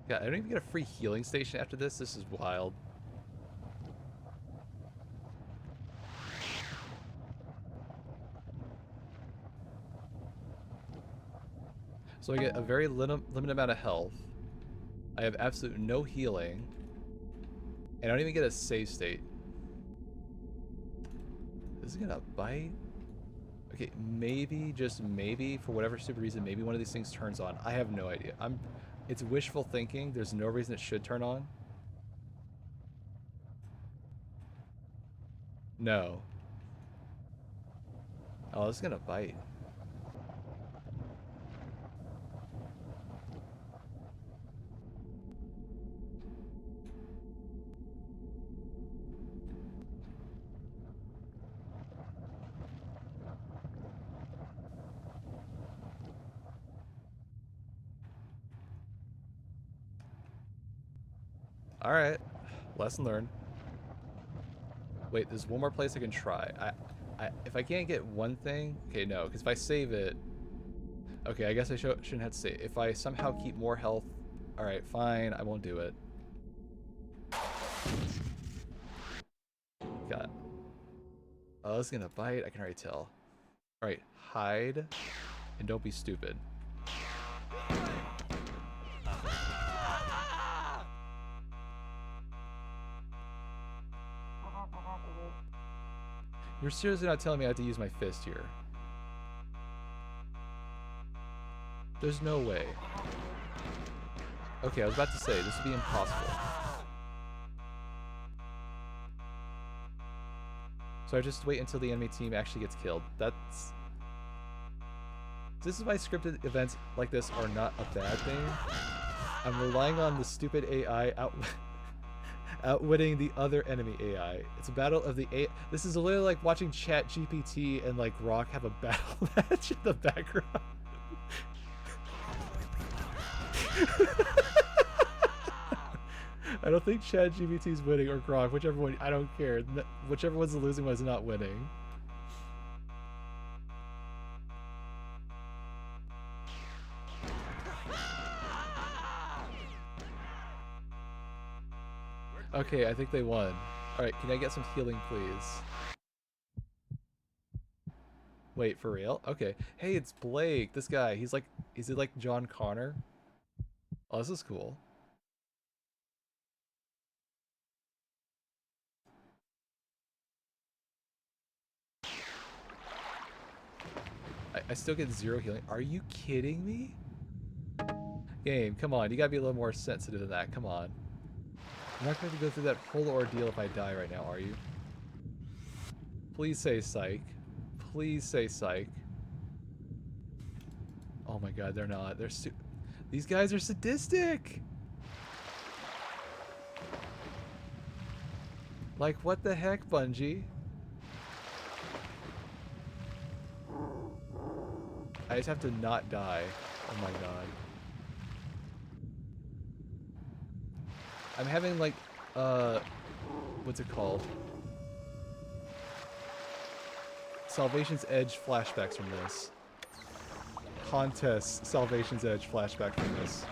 Yeah, I don't even get a free healing station after this. This is wild. So I get a very limited amount of health. I have absolute no healing. And I don't even get a save state. This is gonna bite? Okay, maybe, just maybe, for whatever stupid reason, maybe one of these things turns on. I have no idea. It's wishful thinking. There's no reason it should turn on. No. Oh, this is gonna bite. Alright. Lesson learned. Wait, there's one more place I can try. If I can't get one thing... Okay, no, because if I save it... Okay, I guess I shouldn't have to save. If I somehow keep more health... Alright, fine, I won't do it. God. Oh, it's gonna bite, I can already tell. Alright, hide. And don't be stupid. You're seriously not telling me I have to use my fist here? There's no way. Okay, I was about to say, this would be impossible. So I just wait until the enemy team actually gets killed. That's... This is why scripted events like this are not a bad thing. I'm relying on the stupid AI outwitting the other enemy AI. It's a battle of the AI. This is literally like watching Chat GPT and like Grok have a battle match in the background. I don't think Chat GPT is winning or Grok, whichever one. I don't care. Whichever one's the losing one is not winning. Okay, I think they won. Alright, can I get some healing, please? Wait, for real? Okay. Hey, it's Blake. This guy. He's like... Is he like John Connor? Oh, this is cool. I still get 0 healing. Are you kidding me? Game, come on. You gotta be a little more sensitive than that. Come on. I'm not going to go through that whole ordeal if I die right now, are you? Please say psych. Please say psych. Oh my god, they're not. These guys are sadistic! Like, what the heck, Bungie? I just have to not die. Oh my god. I'm having like, what's it called? Salvation's Edge flashbacks from this. Contest Salvation's Edge flashback from this.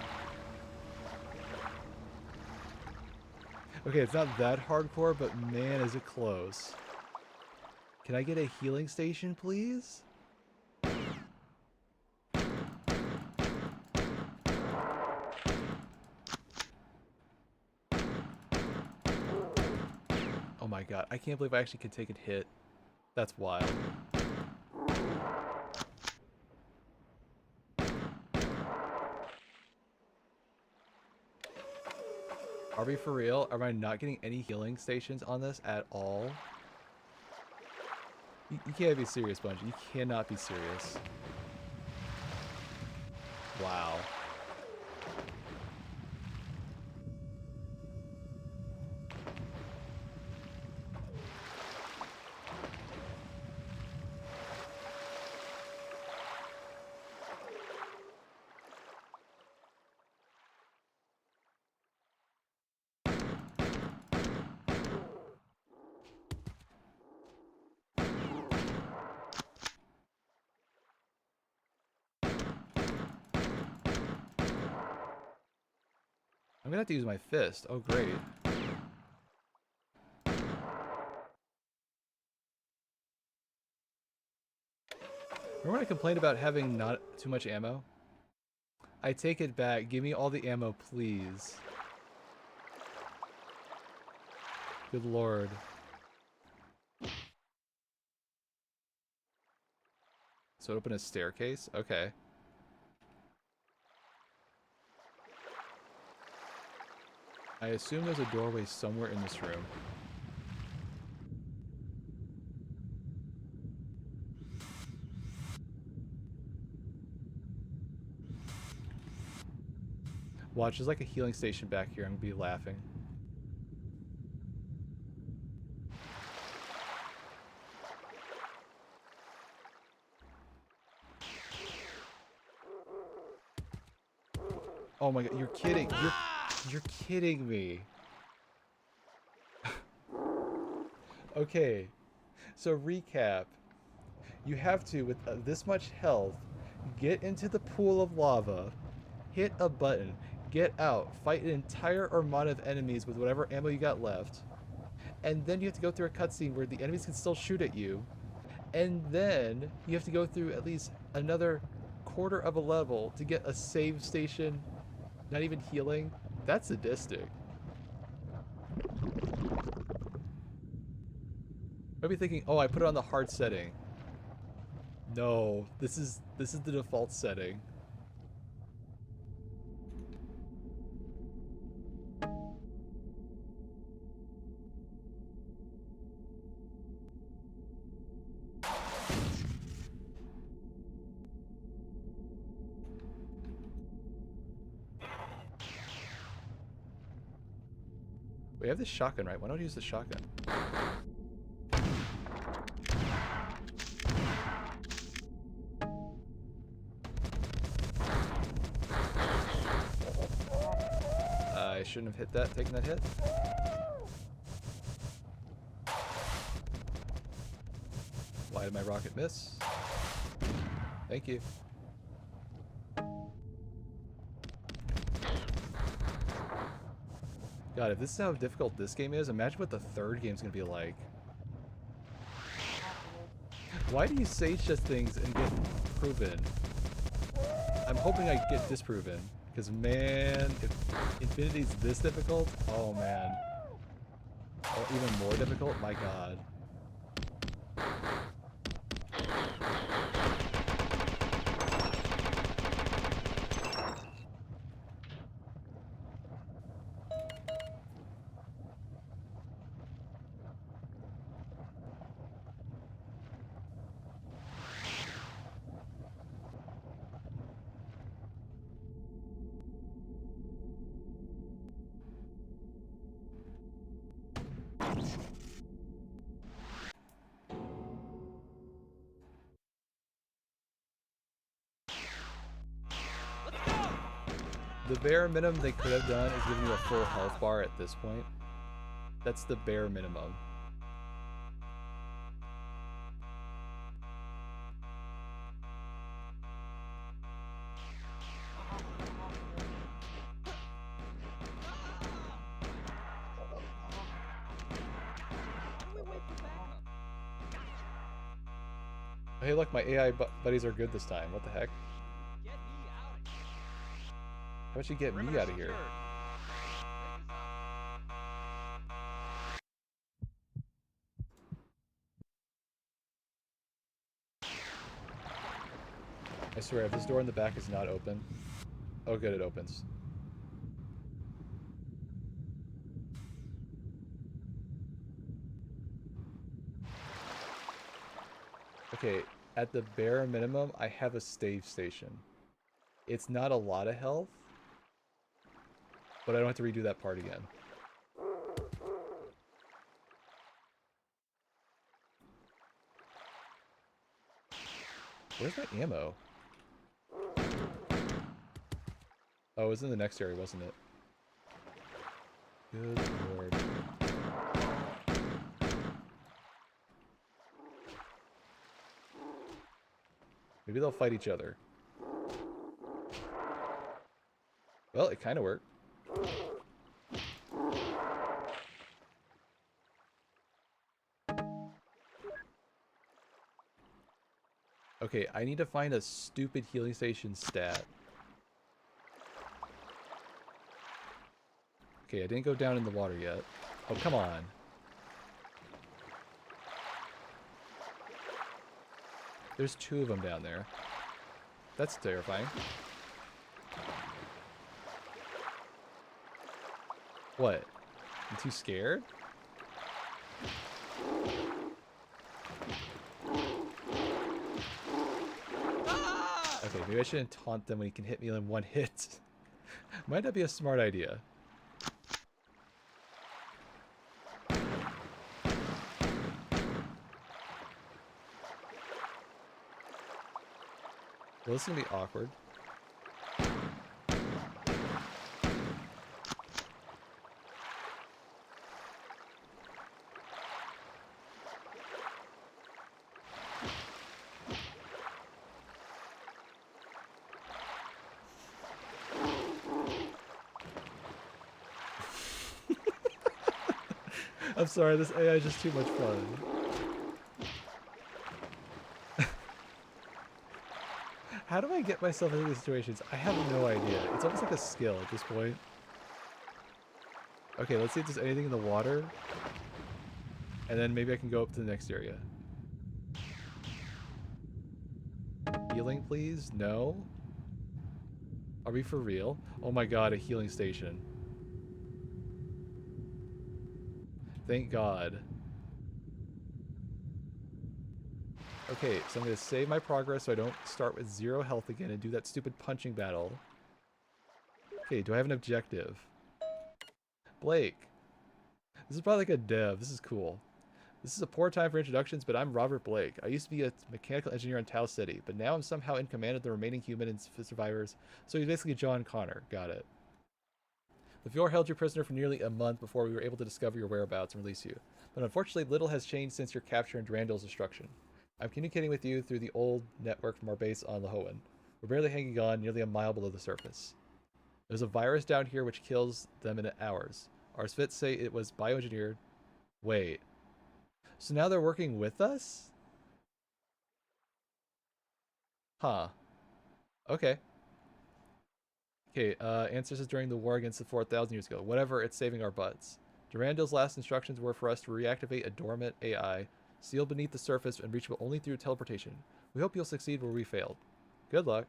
Okay, it's not that hardcore, but man, is it close. Can I get a healing station, please? Oh my god, I can't believe I actually can take a hit. That's wild. Are we for real? Am I not getting any healing stations on this at all? You can't be serious, Bungie. You cannot be serious. Wow. I'm gonna have to use my fist. Oh, great. Remember when I complained about having not too much ammo? I take it back. Give me all the ammo, please. Good lord. So open a staircase? Okay. I assume there's a doorway somewhere in this room. Watch, there's like a healing station back here. I'm gonna be laughing. Oh my god, you're kidding. You're kidding me. Okay. So recap. You have to, with this much health, get into the pool of lava, hit a button, get out, fight an entire armada of enemies with whatever ammo you got left, and then you have to go through a cutscene where the enemies can still shoot at you, and then you have to go through at least another quarter of a level to get a save station, not even healing. That's sadistic. I'd be thinking, oh, I put it on the hard setting. No, this is the default setting. We have this shotgun, right? Why don't we use the shotgun? I shouldn't have hit that, taken that hit. Why did my rocket miss? Thank you. God, if this is how difficult this game is, imagine what the third game's gonna be like. Why do you say such things and get proven? I'm hoping I get disproven. Because, man, if Infinity's this difficult, oh, man. Or even more difficult, my god. The bare minimum they could have done is giving you a full health bar at this point. That's the bare minimum. Hey look, my AI buddies are good this time. What the heck? How about you get me out of here? I swear, if this door in the back is not open... Oh good, it opens. Okay, at the bare minimum, I have a save station. It's not a lot of health, but I don't have to redo that part again. Where's my ammo? Oh, it was in the next area, wasn't it? Good lord. Maybe they'll fight each other. Well, it kind of worked. Okay, I need to find a stupid healing station stat. Okay, I didn't go down in the water yet. Oh, come on. There's 2 of them down there. That's terrifying. What? I'm too scared? Okay, maybe I shouldn't taunt them when he can hit me in 1 hit. Might not be a smart idea. Well, this is gonna be awkward. I'm sorry, this AI is just too much fun. How do I get myself into these situations? I have no idea. It's almost like a skill at this point. Okay, let's see if there's anything in the water. And then maybe I can go up to the next area. Healing, please? No? Are we for real? Oh my god, a healing station. Thank god. Okay, so I'm going to save my progress so I don't start with 0 health again and do that stupid punching battle. Okay, do I have an objective? Blake. This is probably like a dev. This is cool. This is a poor time for introductions, but I'm Robert Blake. I used to be a mechanical engineer in Tau City, but now I'm somehow in command of the remaining human and survivors, so he's basically John Connor. Got it. The Fjord held you prisoner for nearly a month before we were able to discover your whereabouts and release you. But unfortunately, little has changed since your capture and Durandal's destruction. I'm communicating with you through the old network from our base on Lahoan. We're barely hanging on, nearly a mile below the surface. There's a virus down here which kills them in hours. Our Svits say it was bioengineered. Wait. So now they're working with us? Huh. Okay. Okay, ancestors during the war against the 4,000 years ago. Whatever, it's saving our butts. Durandal's last instructions were for us to reactivate a dormant AI, sealed beneath the surface and reachable only through teleportation. We hope you'll succeed where we failed. Good luck.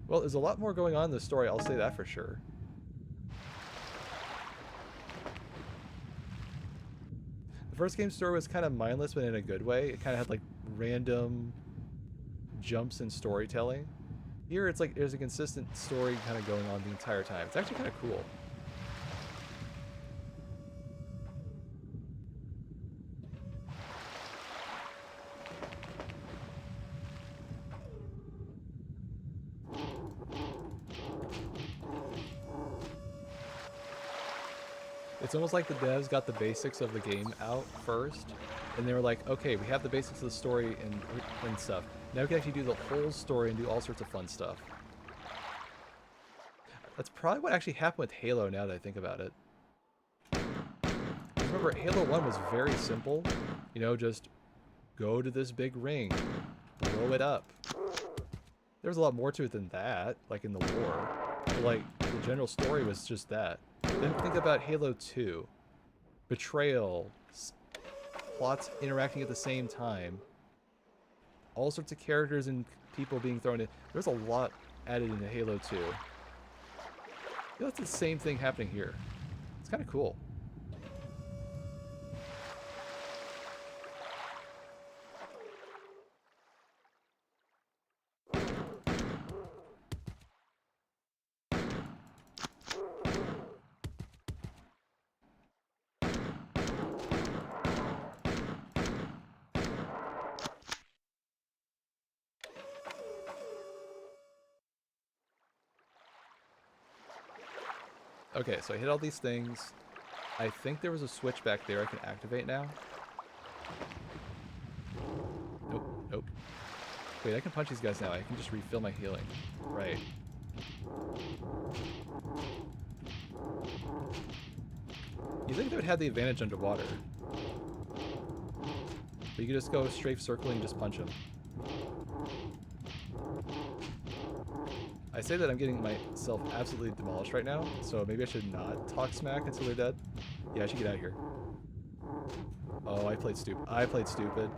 Well, there's a lot more going on in the story, I'll say that for sure. The first game's story was kind of mindless, but in a good way. It kind of had like random jumps in storytelling. Here, it's like there's a consistent story kind of going on the entire time. It's actually kind of cool. It's almost like the devs got the basics of the game out first, and they were like, okay, we have the basics of the story and stuff. Now we can actually do the whole story and do all sorts of fun stuff. That's probably what actually happened with Halo now that I think about it. Remember, Halo 1 was very simple. You know, just go to this big ring, blow it up. There was a lot more to it than that, like in the war. But, like, the general story was just that. Then think about Halo 2. Betrayal. Plots interacting at the same time. All sorts of characters and people being thrown in. There's a lot added into Halo 2. You know, it's the same thing happening here. It's kind of cool. Okay, so I hit all these things. I think there was a switch back there I can activate now. Nope, nope. Wait, I can punch these guys now. I can just refill my healing. Right. You think they would have the advantage underwater. But you could just go strafe circling and just punch them. I say that I'm getting myself absolutely demolished right now, so maybe I should not talk smack until they're dead. Yeah, I should get out of here. Oh, I played stupid. I played stupid.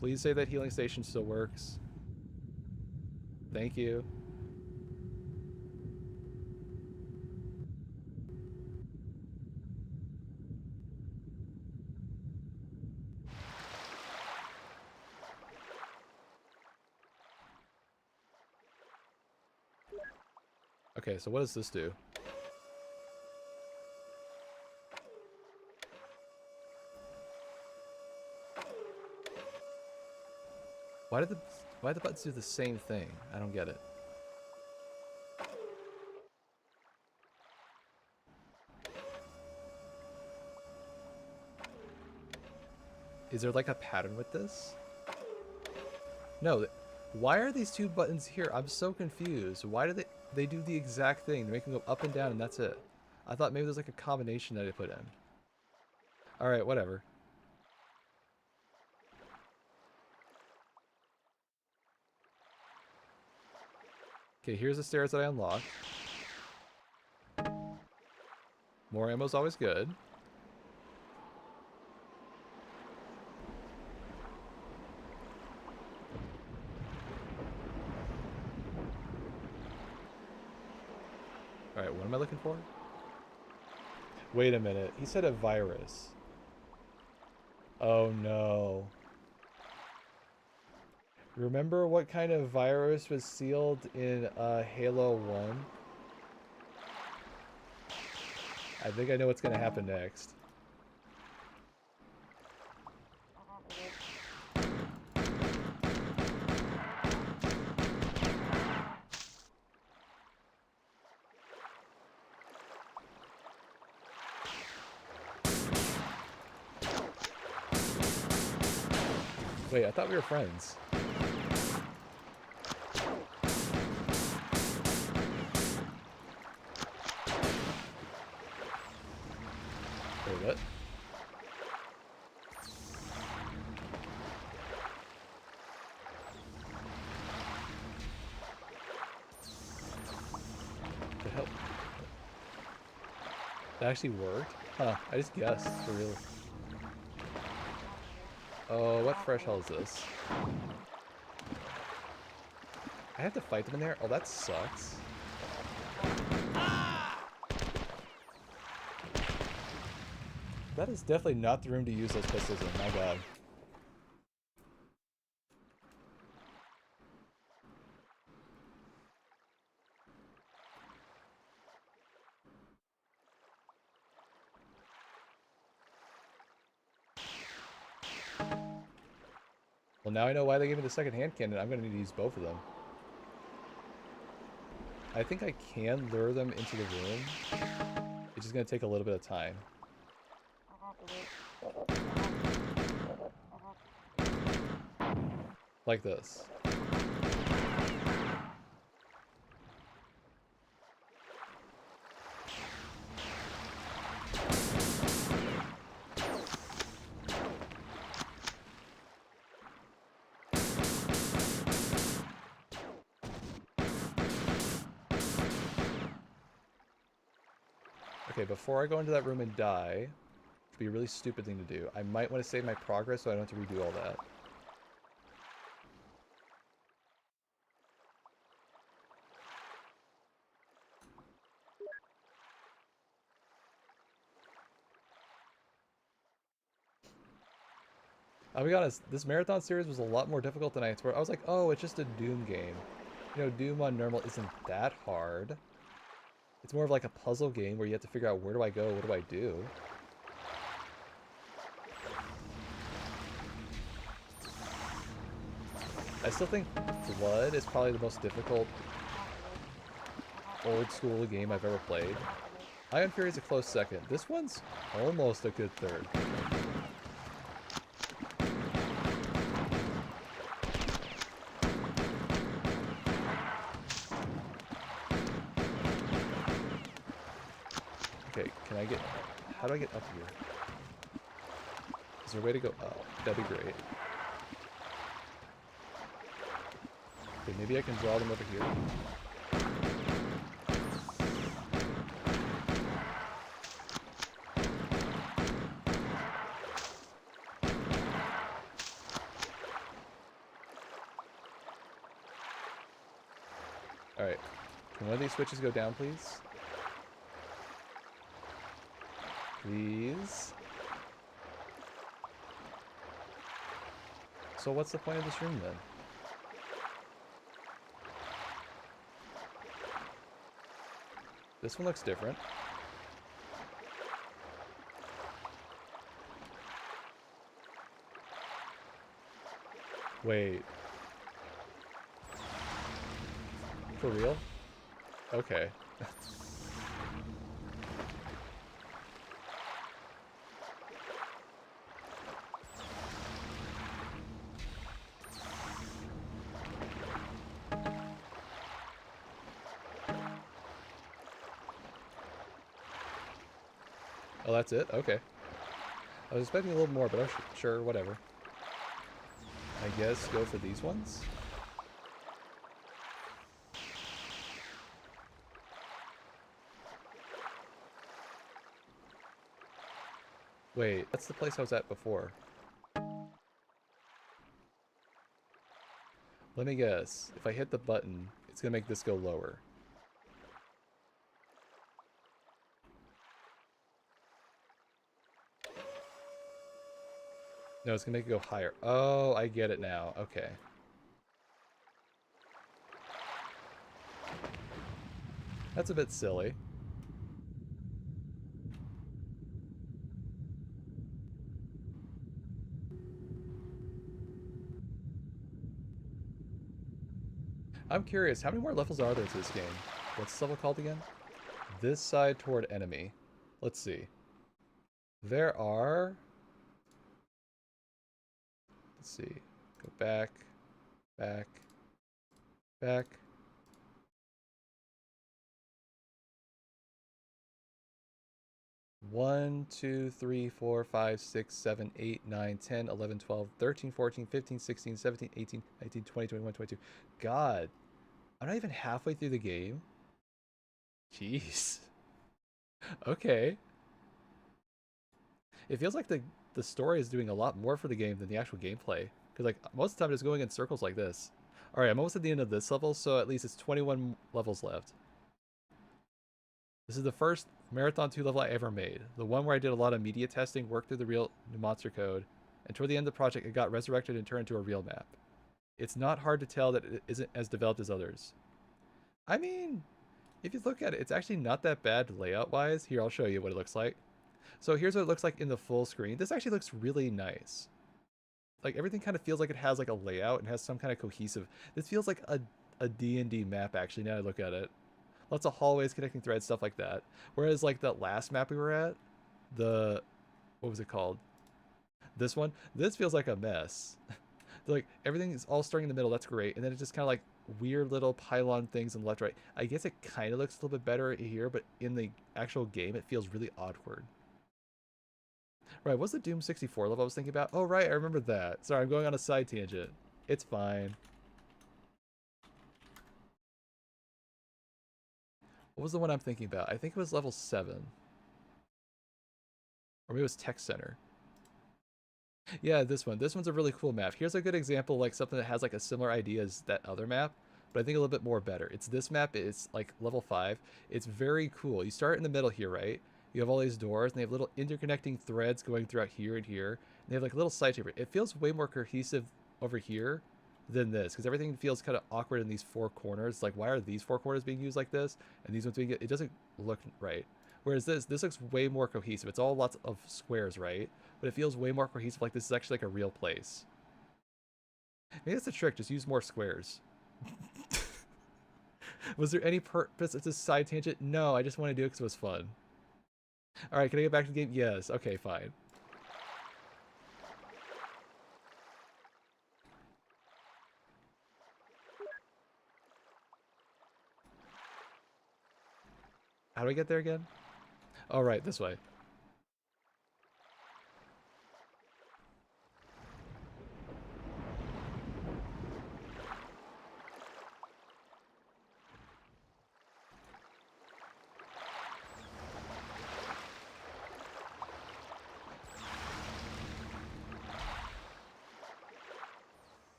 Please say that healing station still works. Thank you. Okay, so what does this do? Why did the buttons do the same thing? I don't get it. Is there like a pattern with this? No. Why are these two buttons here? I'm so confused. Why do they do the exact thing? They make them go up and down and that's it. I thought maybe there's like a combination that I put in. Alright, whatever. Okay, here's the stairs that I unlocked. More ammo's always good. Alright, what am I looking for? Wait a minute. He said a virus. Oh no. Remember what kind of virus was sealed in Halo 1? I think I know what's going to happen next. Wait, I thought we were friends. Wait, what? The hell? That actually worked? Huh, I just guessed, for real. Oh, what fresh hell is this? I have to fight them in there? Oh, that sucks. That is definitely not the room to use those pistols in, my god. Well, now I know why they gave me the second hand cannon. I'm going to need to use both of them. I think I can lure them into the room. It's just going to take a little bit of time. Like this. Okay, before I go into that room and die, which would be a really stupid thing to do, I might want to save my progress so I don't have to redo all that. I'll be honest, this marathon series was a lot more difficult than I expected. I was like, oh, it's just a Doom game. You know, Doom on normal isn't that hard. It's more of like a puzzle game where you have to figure out where do I go, what do I do. I still think Blood is probably the most difficult old school game I've ever played. Ion Fury is a close second. This one's almost a good third. Okay, can I get... How do I get up here? Is there a way to go up? That'd be great. Okay, maybe I can draw them over here. Alright. Can one of these switches go down, please? Please? So what's the point of this room, then? This one looks different. Wait. For real? Okay. Oh, that's it? Okay. I was expecting a little more, but sure, whatever. I guess go for these ones? Wait, that's the place I was at before. Let me guess. If I hit the button, it's gonna make this go lower. No, it's gonna make it go higher. Oh, I get it now. Okay. That's a bit silly. I'm curious, how many more levels are there to this game? What's this level called again? This side toward enemy. Let's see. There are... Let's see. Go back, back, back. One, 2, 3, 4, 5, 6, 7, 8, 9, 10, 11, 12, 13, 14, 15, 16, 17, 18, 19, 20, 21, 22. God, I'm not even halfway through the game. Jeez. Okay. It feels like the story is doing a lot more for the game than the actual gameplay. Because like most of the time it's going in circles like this. Alright, I'm almost at the end of this level, so at least it's 21 levels left. This is the first Marathon 2 level I ever made. The one where I did a lot of media testing, worked through the real monster code, and toward the end of the project it got resurrected and turned into a real map. It's not hard to tell that it isn't as developed as others. I mean, if you look at it, it's actually not that bad layout-wise. Here, I'll show you what it looks like. So here's what it looks like in the full screen. This actually looks really nice. Like, everything kind of feels like it has, like, a layout and has some kind of cohesive... This feels like a D&D map, actually, now I look at it. Lots of hallways, connecting threads, stuff like that. Whereas, like, that last map we were at, the... What was it called? This one? This feels like a mess. Like, everything is all starting in the middle, that's great. And then it's just kind of like weird little pylon things on the left, right. I guess it kind of looks a little bit better here, but in the actual game, it feels really awkward. Right, what's the Doom 64 level I was thinking about? Oh, right, I remember that. Sorry, I'm going on a side tangent. It's fine. What was the one I'm thinking about? I think it was level 7. Or maybe it was Tech Center. Yeah, this one. This one's a really cool map. Here's a good example, like something that has like a similar idea as that other map, but I think a little bit more better. It's this map. It's like level 5. It's very cool. You start in the middle here, right? You have all these doors, and they have little interconnecting threads going throughout here and here. And they have like little side table. It feels way more cohesive over here than this, because everything feels kind of awkward in these 4 corners. Like, why are these 4 corners being used like this, and these ones being... It doesn't look right. Whereas this looks way more cohesive. It's all lots of squares, right? But it feels way more cohesive, like this is actually like a real place. Maybe that's the trick, just use more squares. Was there any purpose? It's a side tangent? No, I just want to do it because it was fun. All right, can I get back to the game? Yes. Okay, fine. How do I get there again? Oh, right, this way.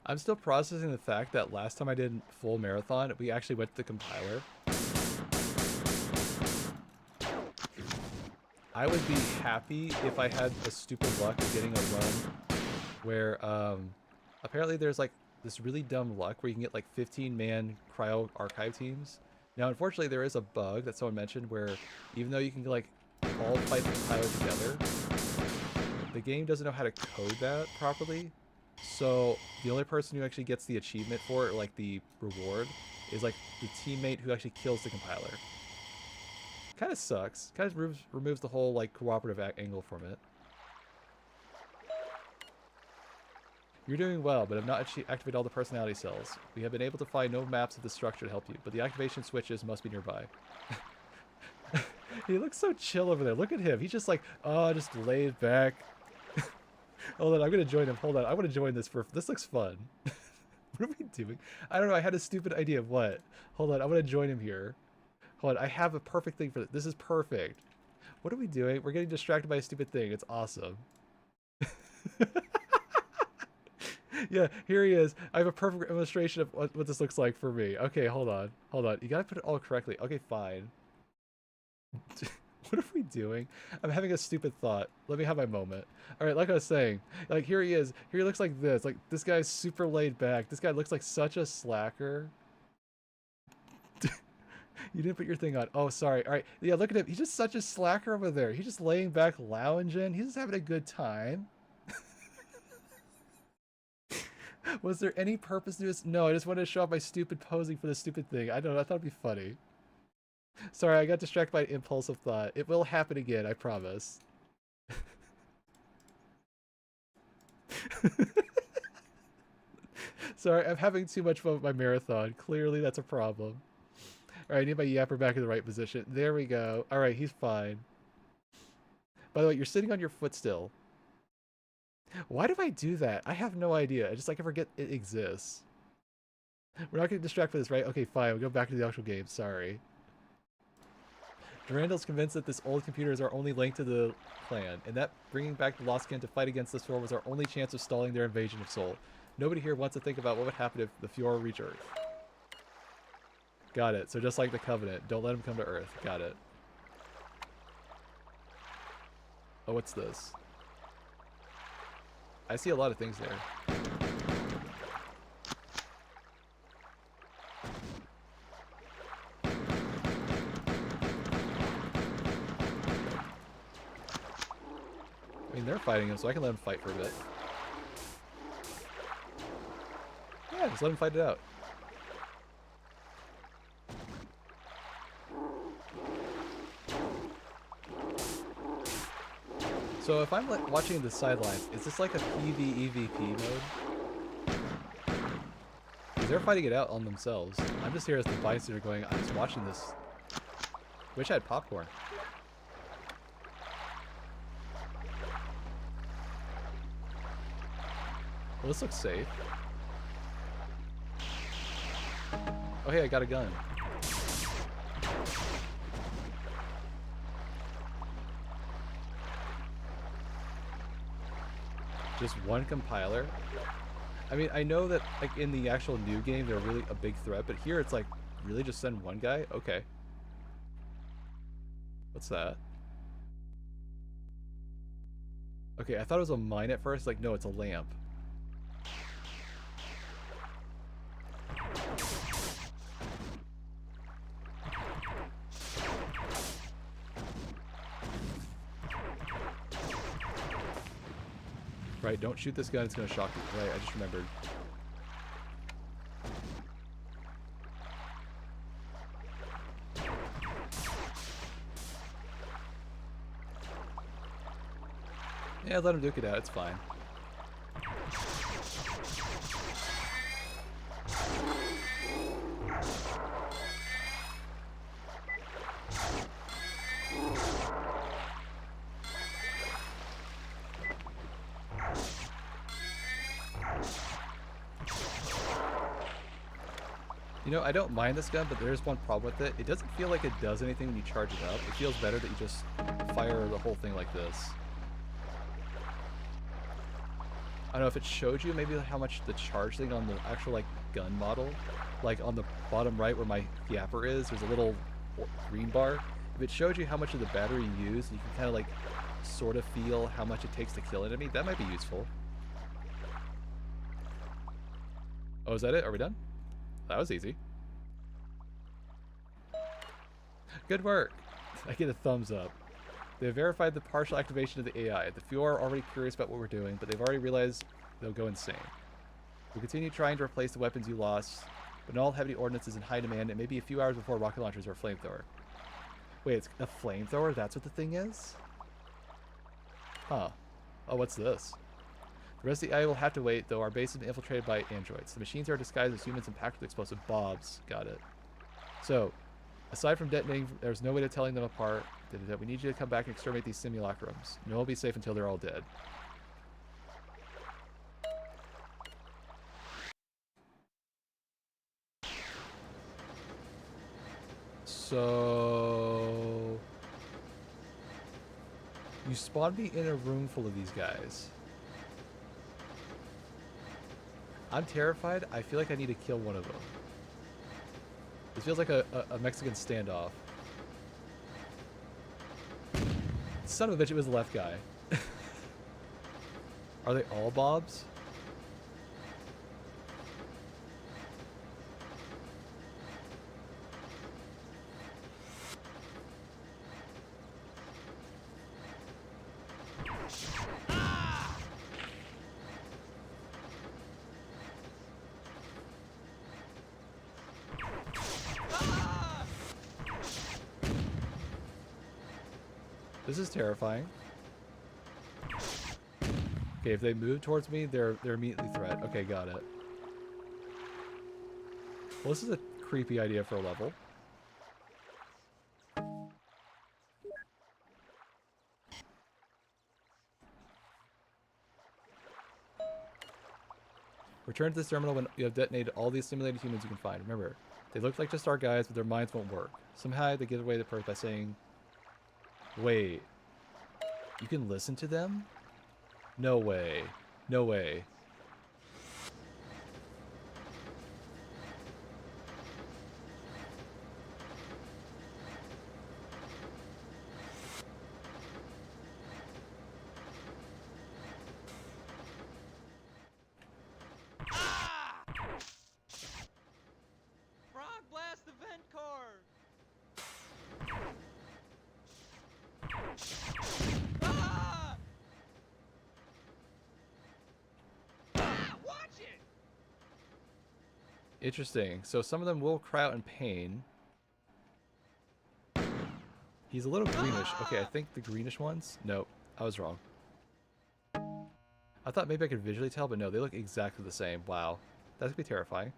I'm still processing the fact that last time I did full marathon, we actually went to the compiler. I would be happy if I had the stupid luck of getting a run where apparently there's like this really dumb luck where you can get like 15-man cryo archive teams. Now, unfortunately, there is a bug that someone mentioned where even though you can like all fight the compiler together, the game doesn't know how to code that properly. So the only person who actually gets the achievement for it, or like the reward, is like the teammate who actually kills the compiler. Kind of sucks. Kind of removes the whole like cooperative angle from it. You're doing well, but have not activated all the personality cells. We have been able to find no maps of the structure to help you, but the activation switches must be nearby. He looks so chill over there. Look at him. He's just like, oh, just laid back. Hold on, I'm gonna join him. Hold on, I want to join this. This looks fun. What are we doing? I don't know. I had a stupid idea of what. Hold on, I want to join him here. Hold on, I have a perfect thing for this. This is perfect. What are we doing? We're getting distracted by a stupid thing. It's awesome. Yeah, here he is. I have a perfect illustration of what this looks like for me. Okay, hold on. Hold on. You gotta put it all correctly. Okay, fine. What are we doing? I'm having a stupid thought. Let me have my moment. All right, like I was saying, like here he is. Here he looks like this. Like this guy's super laid back. This guy looks like such a slacker. You didn't put your thing on. Oh, sorry. All right. Yeah, look at him. He's just such a slacker over there. He's just laying back, lounging. He's just having a good time. Was there any purpose to this? No, I just wanted to show off my stupid posing for this stupid thing. I don't know. I thought it'd be funny. Sorry, I got distracted by impulsive thought. It will happen again, I promise. Sorry, I'm having too much fun with my marathon. Clearly, that's a problem. All right, I need my yapper back in the right position. There we go. All right, he's fine. By the way, you're sitting on your foot still. Why do I do that? I have no idea. I just like I forget it exists. We're not getting distracted by this, right? Okay, fine. We'll go back to the actual game. Sorry. Durandal's convinced that this old computer is our only link to the clan, and that bringing back the Lost Kin to fight against the Fjord was our only chance of stalling their invasion of Sol. Nobody here wants to think about what would happen if the Fjord reach Earth. Got it. So just like the Covenant, don't let them come to Earth. Got it. Oh, what's this? I see a lot of things there. I mean, they're fighting him, so I can let him fight for a bit. Yeah, just let him fight it out. So if I'm like watching the sidelines, is this like a PvEVP mode? Because they're fighting it out on themselves. I'm just here as the bystander going, I'm just watching this. Wish I had popcorn. Well, this looks safe. Oh hey, I got a gun. Just one compiler? I mean, I know that like in the actual new game they're really a big threat, but here it's like, really just send one guy? Okay. What's that? Okay, I thought it was a mine at first. Like, no, it's a lamp. Right, don't shoot this gun, it's gonna shock you. Right, I just remembered. Yeah, let him duke it out. It's fine. You know, I don't mind this gun, but there's one problem with it. It doesn't feel like it does anything when you charge it up. It feels better that you just fire the whole thing like this. I don't know if it showed you maybe how much the charge thing on the actual like gun model, like on the bottom right where my yapper is, there's a little green bar. If it showed you how much of the battery you use, you can kind of like sort of feel how much it takes to kill an enemy. That might be useful. Oh, is that it? Are we done? That was easy. Good work. I get a thumbs up. They have verified the partial activation of the AI. The few are already curious about what we're doing, but they've already realized they'll go insane. We'll continue trying to replace the weapons you lost, but not all heavy ordnance is in high demand. It may be a few hours before rocket launchers or a flamethrower. Wait, it's a flamethrower? That's what the thing is? Huh. Oh, what's this? The rest of the AI will have to wait, though our base has been infiltrated by androids. The machines are disguised as humans and packed with explosive bobs. Got it. So, aside from detonating, there's no way to telling them apart. We need you to come back and exterminate these simulacrums. No one will be safe until they're all dead. So... you spawned me in a room full of these guys. I'm terrified. I feel like I need to kill one of them. This feels like a Mexican standoff. Son of a bitch, it was the left guy. Are they all Bobs? This is terrifying. Okay, if they move towards me, they're immediately threat. Okay, got it. Well, this is a creepy idea for a level. Return to this terminal when you have detonated all these simulated humans you can find. Remember, they look like just our guys, but their minds won't work. Somehow they get away the perk by saying, wait, you can listen to them? No way. No way. Ah! Frog blast the vent core! Ah! Ah! Watch it! Interesting. So some of them will cry out in pain. He's a little greenish. Okay, I think the greenish ones? Nope. I was wrong. I thought maybe I could visually tell, but no, they look exactly the same. Wow. That's gonna be terrifying.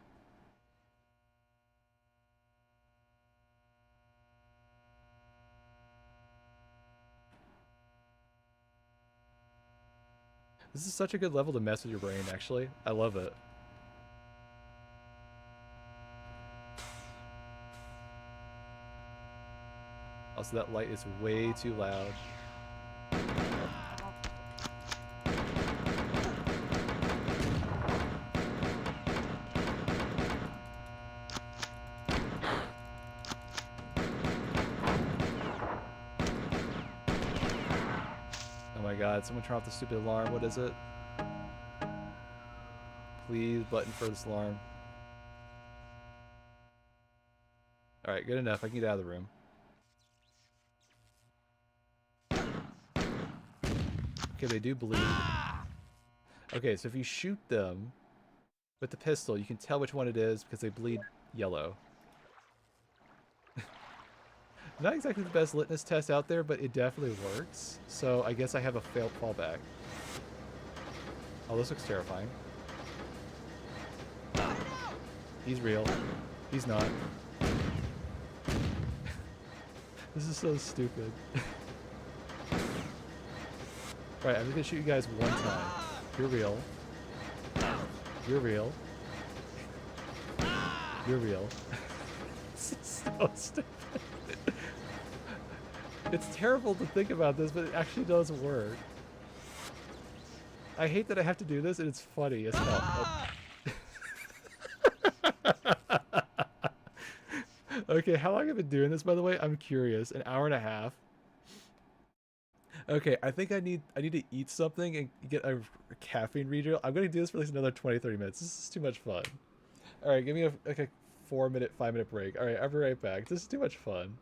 This is such a good level to mess with your brain, actually. I love it. Also, that light is way too loud. Oh my god, someone turn off the stupid alarm. What is it? Please, button for this alarm. Alright, good enough. I can get out of the room. Okay, they do bleed. Okay, so if you shoot them with the pistol, you can tell which one it is because they bleed yellow. Not exactly the best litmus test out there, but it definitely works. So I guess I have a failed fallback. Oh, this looks terrifying. No! He's real. He's not. This is so stupid. Right, I'm just gonna shoot you guys one time. You're real. You're real. You're real. This is so stupid. It's terrible to think about this, but it actually does work. I hate that I have to do this, and it's funny as hell. Oh. Okay, how long have I been doing this, by the way? I'm curious. An hour and a half. Okay, I think I need to eat something and get a caffeine refill. I'm gonna do this for like another 20-30 minutes. This is too much fun. All right, give me like a 4-minute, 5-minute break. All right, I'll be right back. This is too much fun.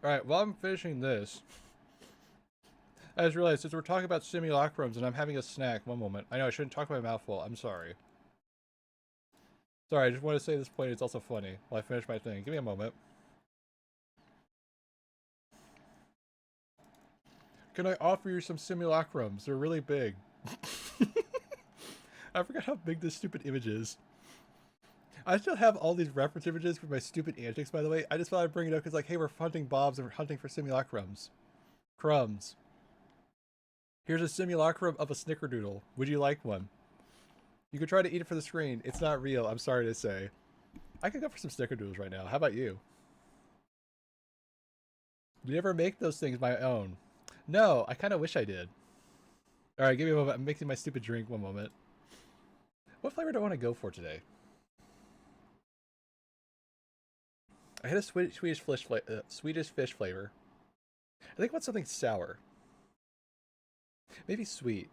Alright, while I'm finishing this, I just realized since we're talking about simulacrums and I'm having a snack, one moment. I know I shouldn't talk about my mouthful. I'm sorry. Sorry, I just want to say this point. It's also funny while I finish my thing. Give me a moment. Can I offer you some simulacrums? They're really big. I forgot how big this stupid image is. I still have all these reference images for my stupid antics, by the way. I just thought I'd bring it up because, like, hey, we're hunting bobs and we're hunting for simulacrums. Crumbs. Here's a simulacrum of a snickerdoodle. Would you like one? You could try to eat it for the screen. It's not real, I'm sorry to say. I could go for some snickerdoodles right now. How about you? Do you ever make those things my own? No, I kind of wish I did. Alright, give me a moment. I'm making my stupid drink one moment. What flavor do I want to go for today? I had a Swedish fish flavor. I think I want something sour. Maybe sweet.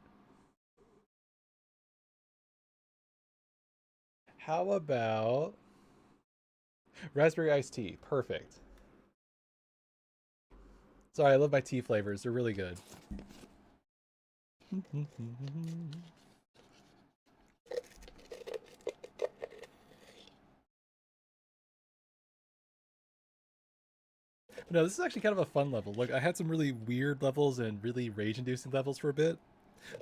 How about raspberry iced tea? Perfect. Sorry, I love my tea flavors. They're really good. No, this is actually kind of a fun level. Look, I had some really weird levels and really rage-inducing levels for a bit.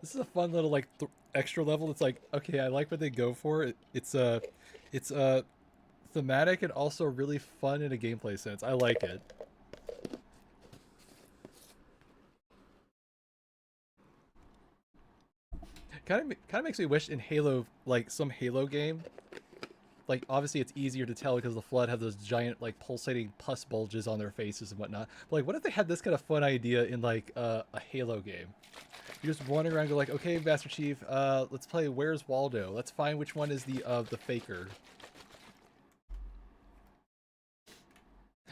This is a fun little like extra level. It's like, okay, I like what they go for. It's thematic and also really fun in a gameplay sense. I like it. Kind of makes me wish in Halo, like some Halo game, like obviously it's easier to tell because the Flood have those giant like pulsating pus bulges on their faces and whatnot. But like, what if they had this kind of fun idea in like a Halo game? You're just wandering around, and go like, okay, Master Chief, let's play Where's Waldo. Let's find which one is the faker.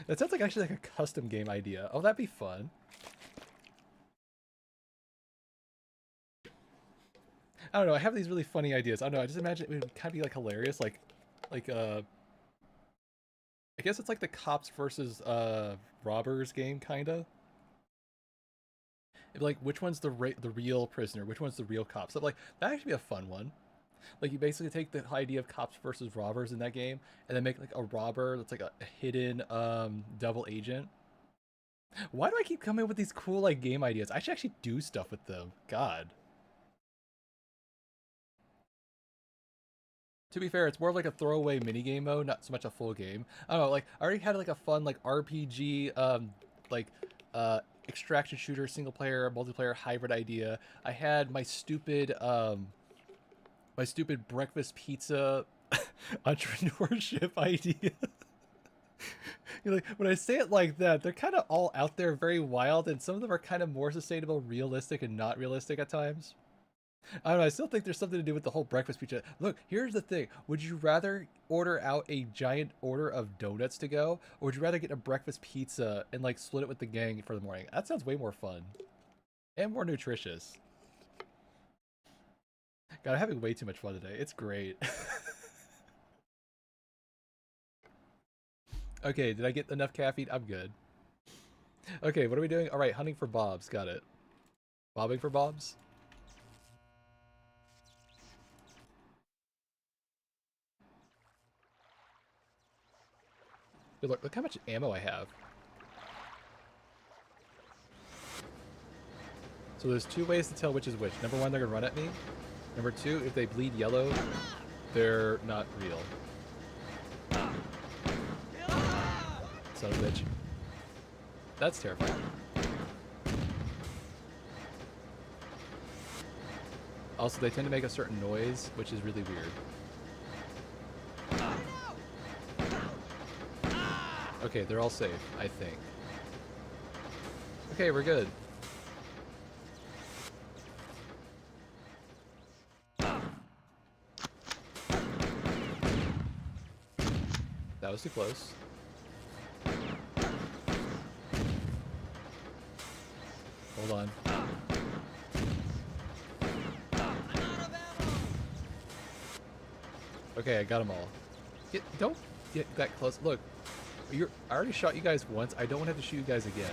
That sounds like actually like a custom game idea. Oh, that'd be fun. I don't know. I have these really funny ideas. I don't know. I just imagine it would kind of be like hilarious, like I guess it's like the cops versus robbers game, kinda. It'd be like, which one's the real prisoner? Which one's the real cop? So like that'd actually be a fun one. Like you basically take the idea of cops versus robbers in that game, and then make like a robber that's like a hidden double agent. Why do I keep coming up with these cool like game ideas? I should actually do stuff with them. God. To be fair, it's more of like a throwaway minigame mode, not so much a full game. I don't know, like I already had like a fun like RPG like extraction shooter single player multiplayer hybrid idea. I had my stupid breakfast pizza entrepreneurship idea. You're like, when I say it like that, they're kind of all out there, very wild, and some of them are kind of more sustainable, realistic, and not realistic at times. I don't know, I still think there's something to do with the whole breakfast pizza. Look, here's the thing. Would you rather order out a giant order of donuts to go, or would you rather get a breakfast pizza and like split it with the gang for the morning? That sounds way more fun. And more nutritious. God, I'm having way too much fun today. It's great. Okay, did I get enough caffeine? I'm good. Okay, what are we doing? Alright, hunting for bobs. Got it. Bobbing for bobs? Dude, look how much ammo I have. So there's two ways to tell which is which. Number one, they're gonna run at me. Number two, if they bleed yellow, they're not real. Son of a bitch. That's terrifying. Also, they tend to make a certain noise, which is really weird. Okay, they're all safe, I think. Okay, we're good. That was too close. Hold on. Okay, I got them all. Don't get that close. Look, I already shot you guys once. I don't want to have to shoot you guys again.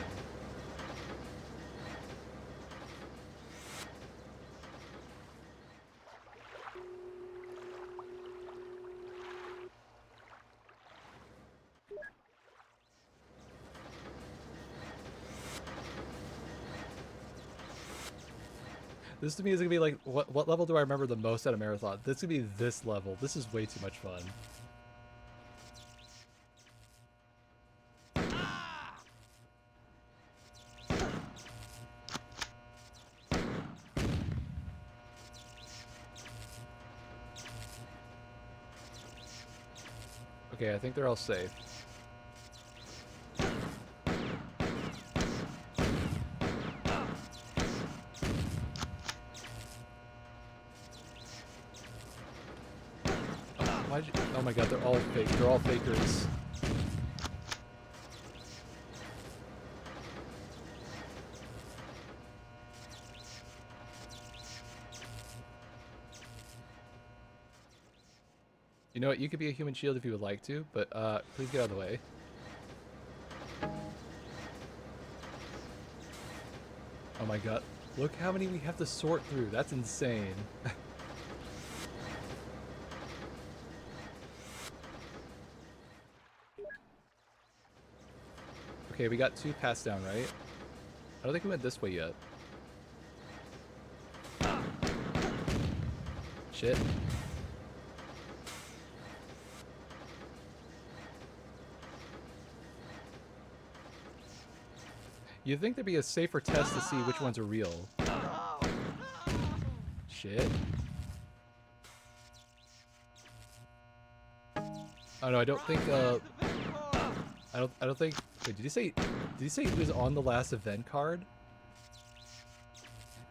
This to me is gonna be like, what level do I remember the most at a marathon? This is gonna be this level. This is way too much fun. Okay, I think they're all safe. Oh my god, they're all fake. They're all fakers. You know what? You could be a human shield if you would like to, but please get out of the way. Oh my god. Look how many we have to sort through. That's insane. Okay, we got 2 passed down, right? I don't think we went this way yet. Shit. You'd think there'd be a safer test to see which ones are real. Shit. Oh no, I don't think I don't think. Wait, did he say he was on the last event card?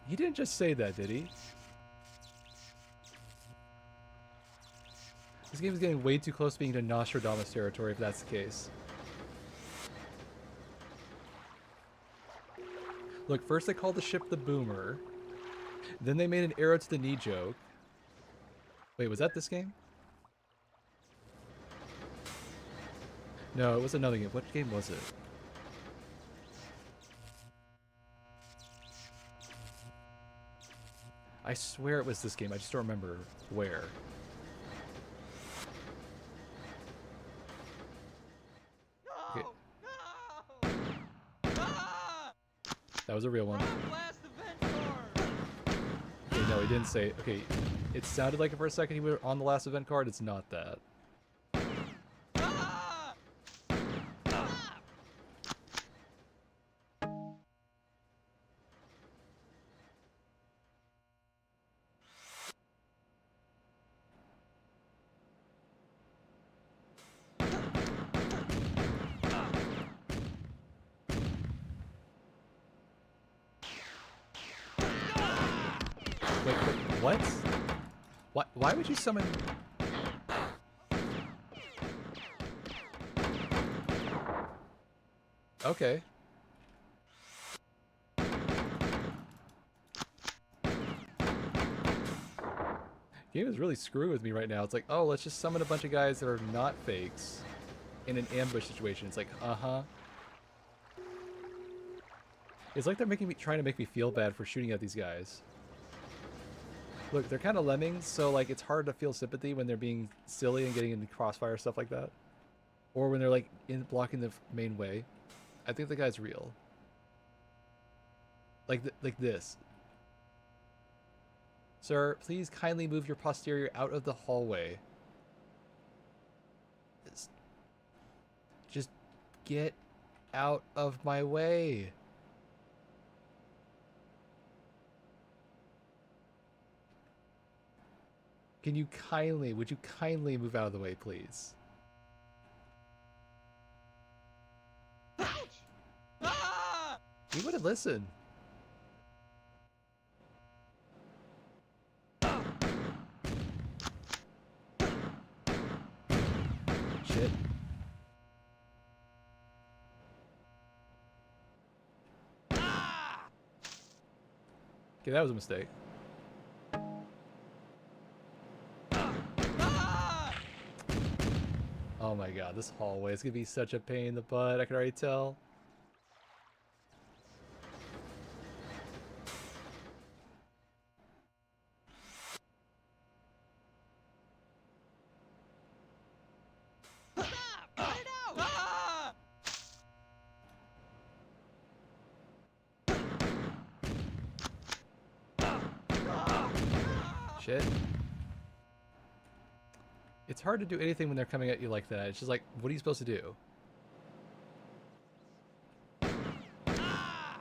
He didn't just say that, did he? This game is getting way too close to being to Nostradamus territory if that's the case. Look, first they called the ship the Boomer. Then they made an arrow to the knee joke. Wait, was that this game? No, it was another game. What game was it? I swear it was this game. I just don't remember where. Okay. That was a real one. Okay, no, he didn't say. Okay, it sounded like it for a second he was on the last event card. It's not that. Wait, what? Why would you summon... Okay. Game is really screwing with me right now. It's like, oh, let's just summon a bunch of guys that are not fakes in an ambush situation. It's like, uh-huh. It's like they're trying to make me feel bad for shooting at these guys. Look, they're kind of lemmings, so like it's hard to feel sympathy when they're being silly and getting into crossfire stuff like that, or when they're like blocking the main way. I think the guy's real. Like this. Sir, please kindly move your posterior out of the hallway. Just get out of my way. Would you kindly move out of the way, please? Ouch! Ah! He wouldn't listen. Shit. Ah! Okay, that was a mistake. Oh my god, this hallway is gonna be such a pain in the butt, I can already tell. Stop! Cut it out! Ah! Shit. It's hard to do anything when they're coming at you like that. It's just like, what are you supposed to do? Ah!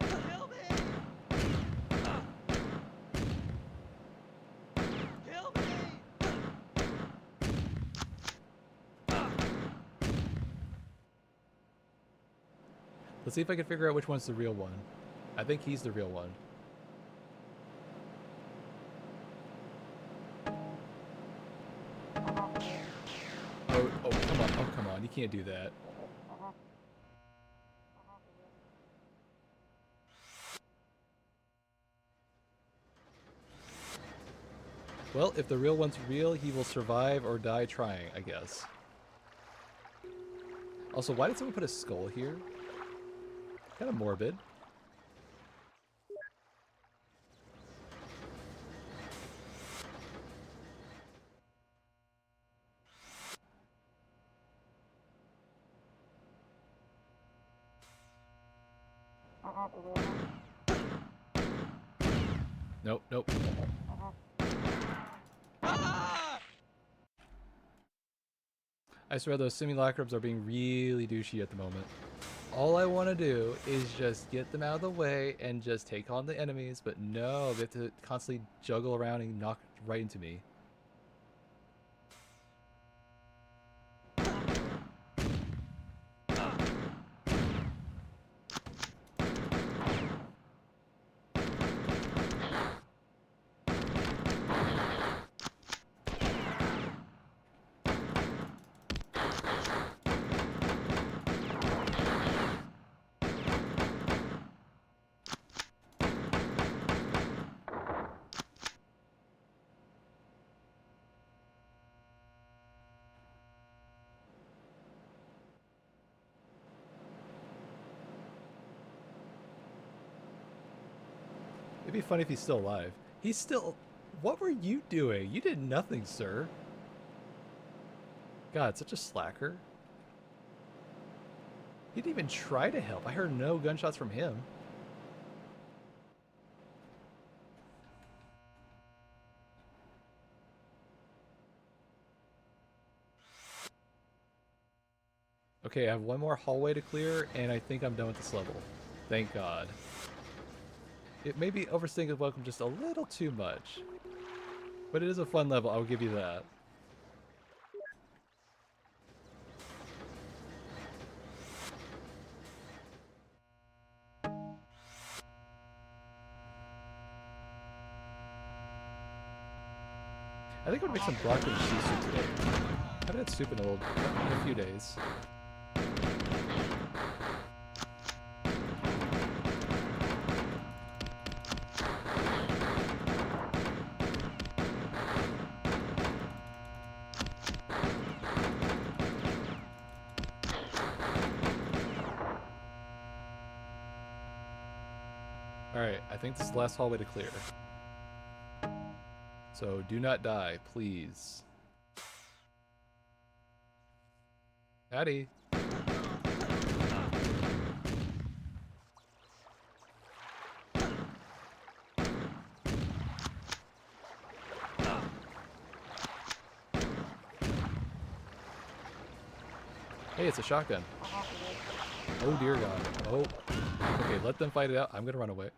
Kill me! Kill me! Let's see if I can figure out which one's the real one. I think he's the real one. Oh, come on. Oh, come on. You can't do that. Well, if the real one's real, he will survive or die trying, I guess. Also, why did someone put a skull here? Kind of morbid. Nope, nope. Ah! I swear those simulacrums are being really douchey at the moment. All I want to do is just get them out of the way and just take on the enemies, but no, they have to constantly juggle around and knock right into me. It'd be funny if he's still alive. He's still... What were you doing? You did nothing, sir. God, such a slacker. He didn't even try to help. I heard no gunshots from him. Okay, I have one more hallway to clear, and I think I'm done with this level. Thank God. It may be overstaying the welcome just a little too much. But it is a fun level, I'll give you that. I think I'm gonna make some broccoli and cheese soup today. I haven't had soup in a few days. Alright, I think this is the last hallway to clear. So do not die, please. Howdy. Hey, it's a shotgun. Oh dear God. Oh. Okay, let them fight it out. I'm gonna run away.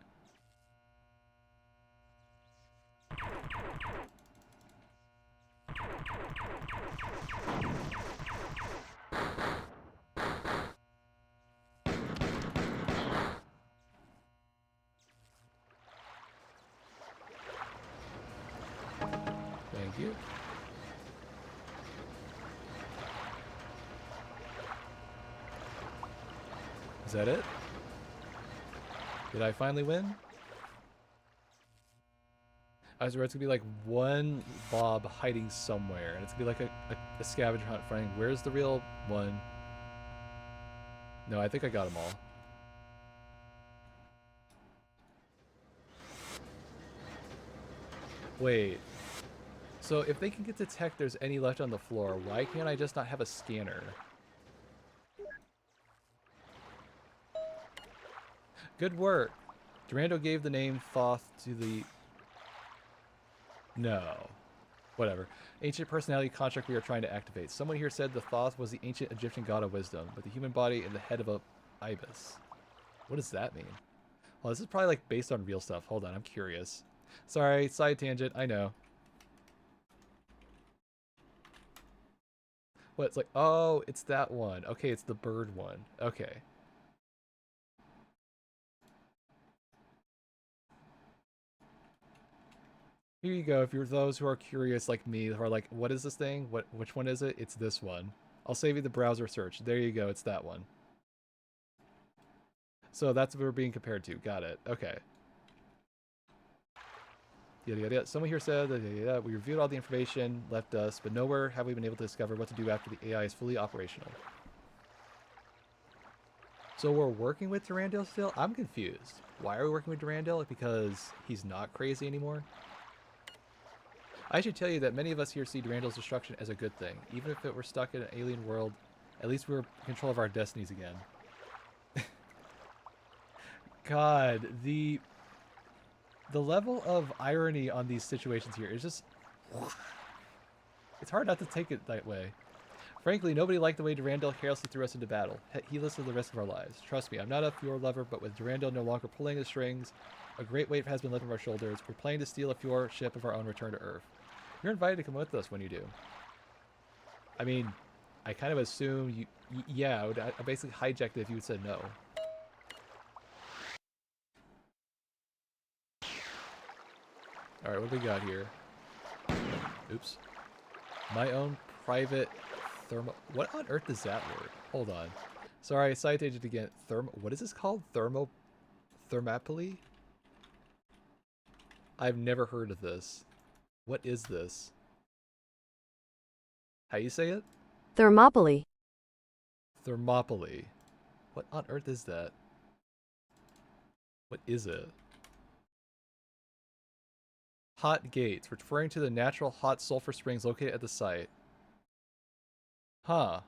Thank you. Is that it? Did I finally win? I was where it's gonna be like one blob hiding somewhere, and it's gonna be like a scavenger hunt finding where's the real one. No, I think I got them all. Wait. So if they can detect there's any left on the floor, why can't I just not have a scanner? Good work. Durandal gave the name Thoth to the... No. Whatever. Ancient personality construct we are trying to activate. Someone here said the Thoth was the ancient Egyptian god of wisdom, with the human body and the head of a ibis. What does that mean? Well, this is probably like based on real stuff. Hold on, I'm curious. Sorry, side tangent, I know. What, it's like, oh, it's that one. Okay, it's the bird one. Okay. Here you go, if you're those who are curious like me, who are like, what is this thing? Which one is it? It's this one. I'll save you the browser search. There you go, it's that one. So that's what we're being compared to. Got it. Okay. Yada yada yada. Someone here said that we reviewed all the information left us, but nowhere have we been able to discover what to do after the AI is fully operational. So we're working with Durandal still? I'm confused. Why are we working with Durandal? Because he's not crazy anymore? I should tell you that many of us here see Durandal's destruction as a good thing. Even if it were stuck in an alien world, at least we're in control of our destinies again. God, the level of irony on these situations here is just... It's hard not to take it that way. Frankly, nobody liked the way Durandal carelessly threw us into battle, heedless of the risk of our lives. Trust me, I'm not a Fjord lover, but with Durandal no longer pulling the strings, a great weight has been lifted from our shoulders. We're planning to steal a Fjord ship of our own return to Earth. You're invited to come with us when you do. I mean, I kind of assume you... Yeah, I basically hijacked it if you had said no. Alright, what do we got here? Oops. My own private thermo... What on earth is that word? Hold on. Sorry, side tangent again. What is this called? Thermopylae? I've never heard of this. What is this? How you say it? Thermopylae. Thermopylae. What on earth is that? What is it? Hot gates, referring to the natural hot sulfur springs located at the site. Huh.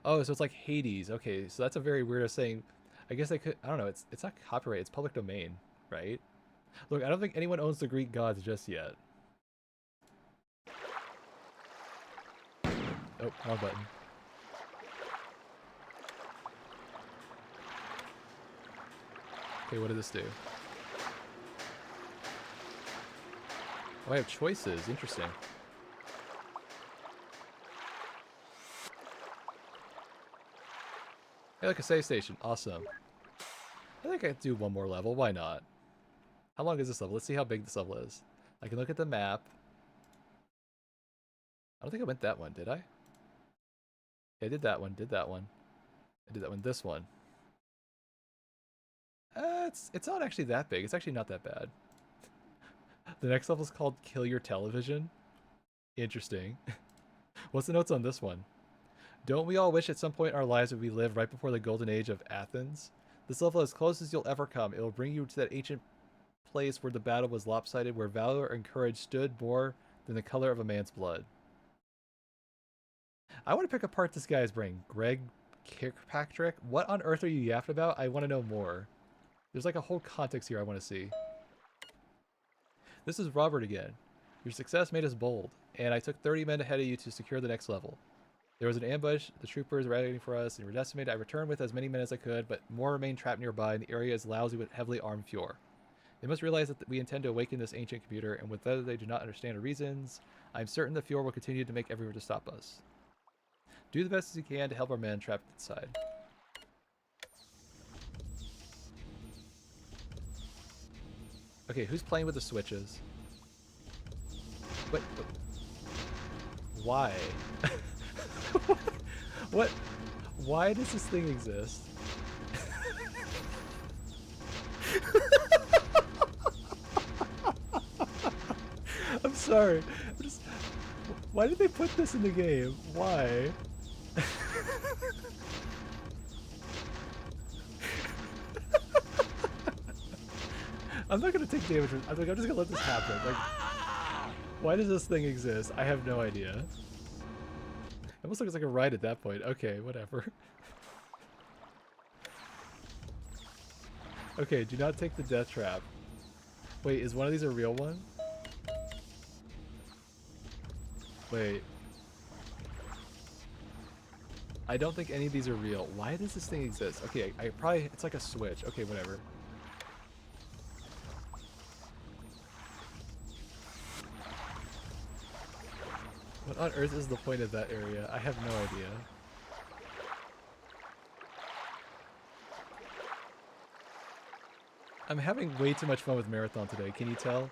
Oh, so it's like Hades. Okay, so that's a very weird saying. I guess they could... I don't know. It's not copyright. It's public domain, right? Look, I don't think anyone owns the Greek gods just yet. Oh, wrong button. Okay, what did this do? Oh, I have choices. Interesting. Hey, like a save station. Awesome. I think I can do one more level. Why not? How long is this level? Let's see how big this level is. I can look at the map. I don't think I went that one, did I? Yeah, I did that one, did that one. I did that one, this one. It's not actually that big. It's actually not that bad. The next level is called Kill Your Television. Interesting. What's the notes on this one? Don't we all wish at some point in our lives that we lived right before the golden age of Athens? This level is as close as you'll ever come. It will bring you to that ancient place where the battle was lopsided, where valor and courage stood more than the color of a man's blood. I want to pick apart this guy's brain. Greg Kirkpatrick? What on earth are you yapping about? I want to know more. There's like a whole context here I want to see. This is Robert again. Your success made us bold, and I took 30 men ahead of you to secure the next level. There was an ambush, the troopers were waiting for us, and we were decimated. I returned with as many men as I could, but more remained trapped nearby, and the area is lousy with heavily armed Fjord. They must realize that we intend to awaken this ancient computer, and whether they do not understand our reasons, I'm certain the Fjord will continue to make every effort to stop us. Do the best as you can to help our men trapped inside. Okay, who's playing with the switches? What? Why? What? Why does this thing exist? sorry. I'm just... Why did they put this in the game? Why? I'm not gonna take damage. I'm just gonna let this happen. Like, why does this thing exist? I have no idea. It almost looks like a ride at that point. Okay, whatever. Okay, do not take the death trap. Wait, is one of these a real one? Wait. I don't think any of these are real. Why does this thing exist? Okay, I probably... It's like a switch. Okay, whatever. What on earth is the point of that area? I have no idea. I'm having way too much fun with Marathon today, can you tell?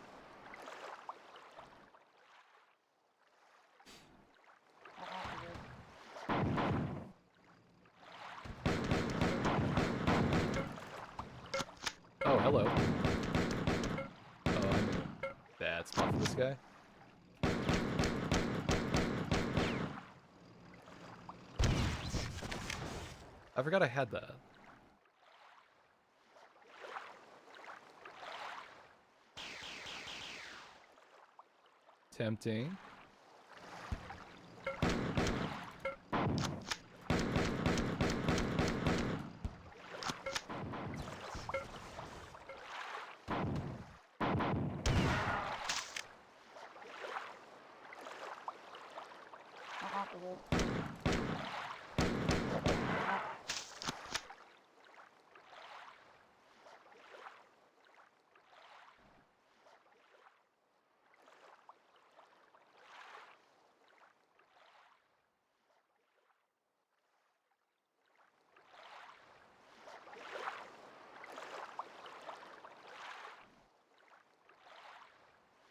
Oh, hello. Oh, I'm in a bad spot for this guy. I forgot I had that. Tempting.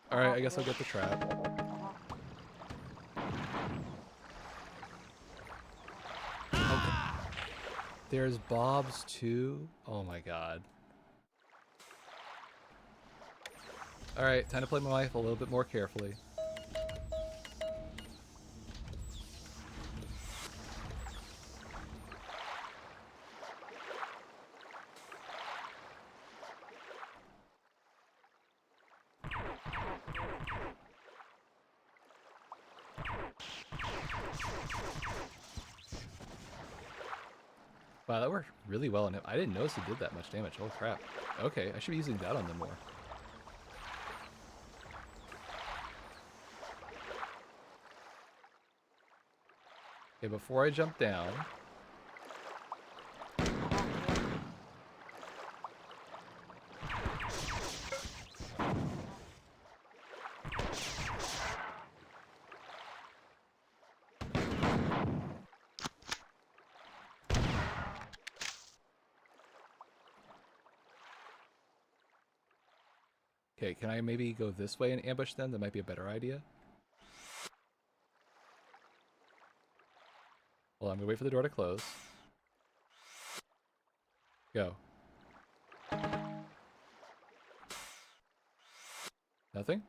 Alright, I guess I'll get the trap. Okay. There's Bob's too? Oh my god. Alright, time to play my life a little bit more carefully. Wow, that worked really well on him. I didn't notice it did that much damage. Holy crap. Okay, I should be using that on them more. Okay, before I jump down... Okay, can I maybe go this way and ambush them? That might be a better idea. Well, I'm gonna wait for the door to close. Go. Nothing?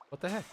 What the heck?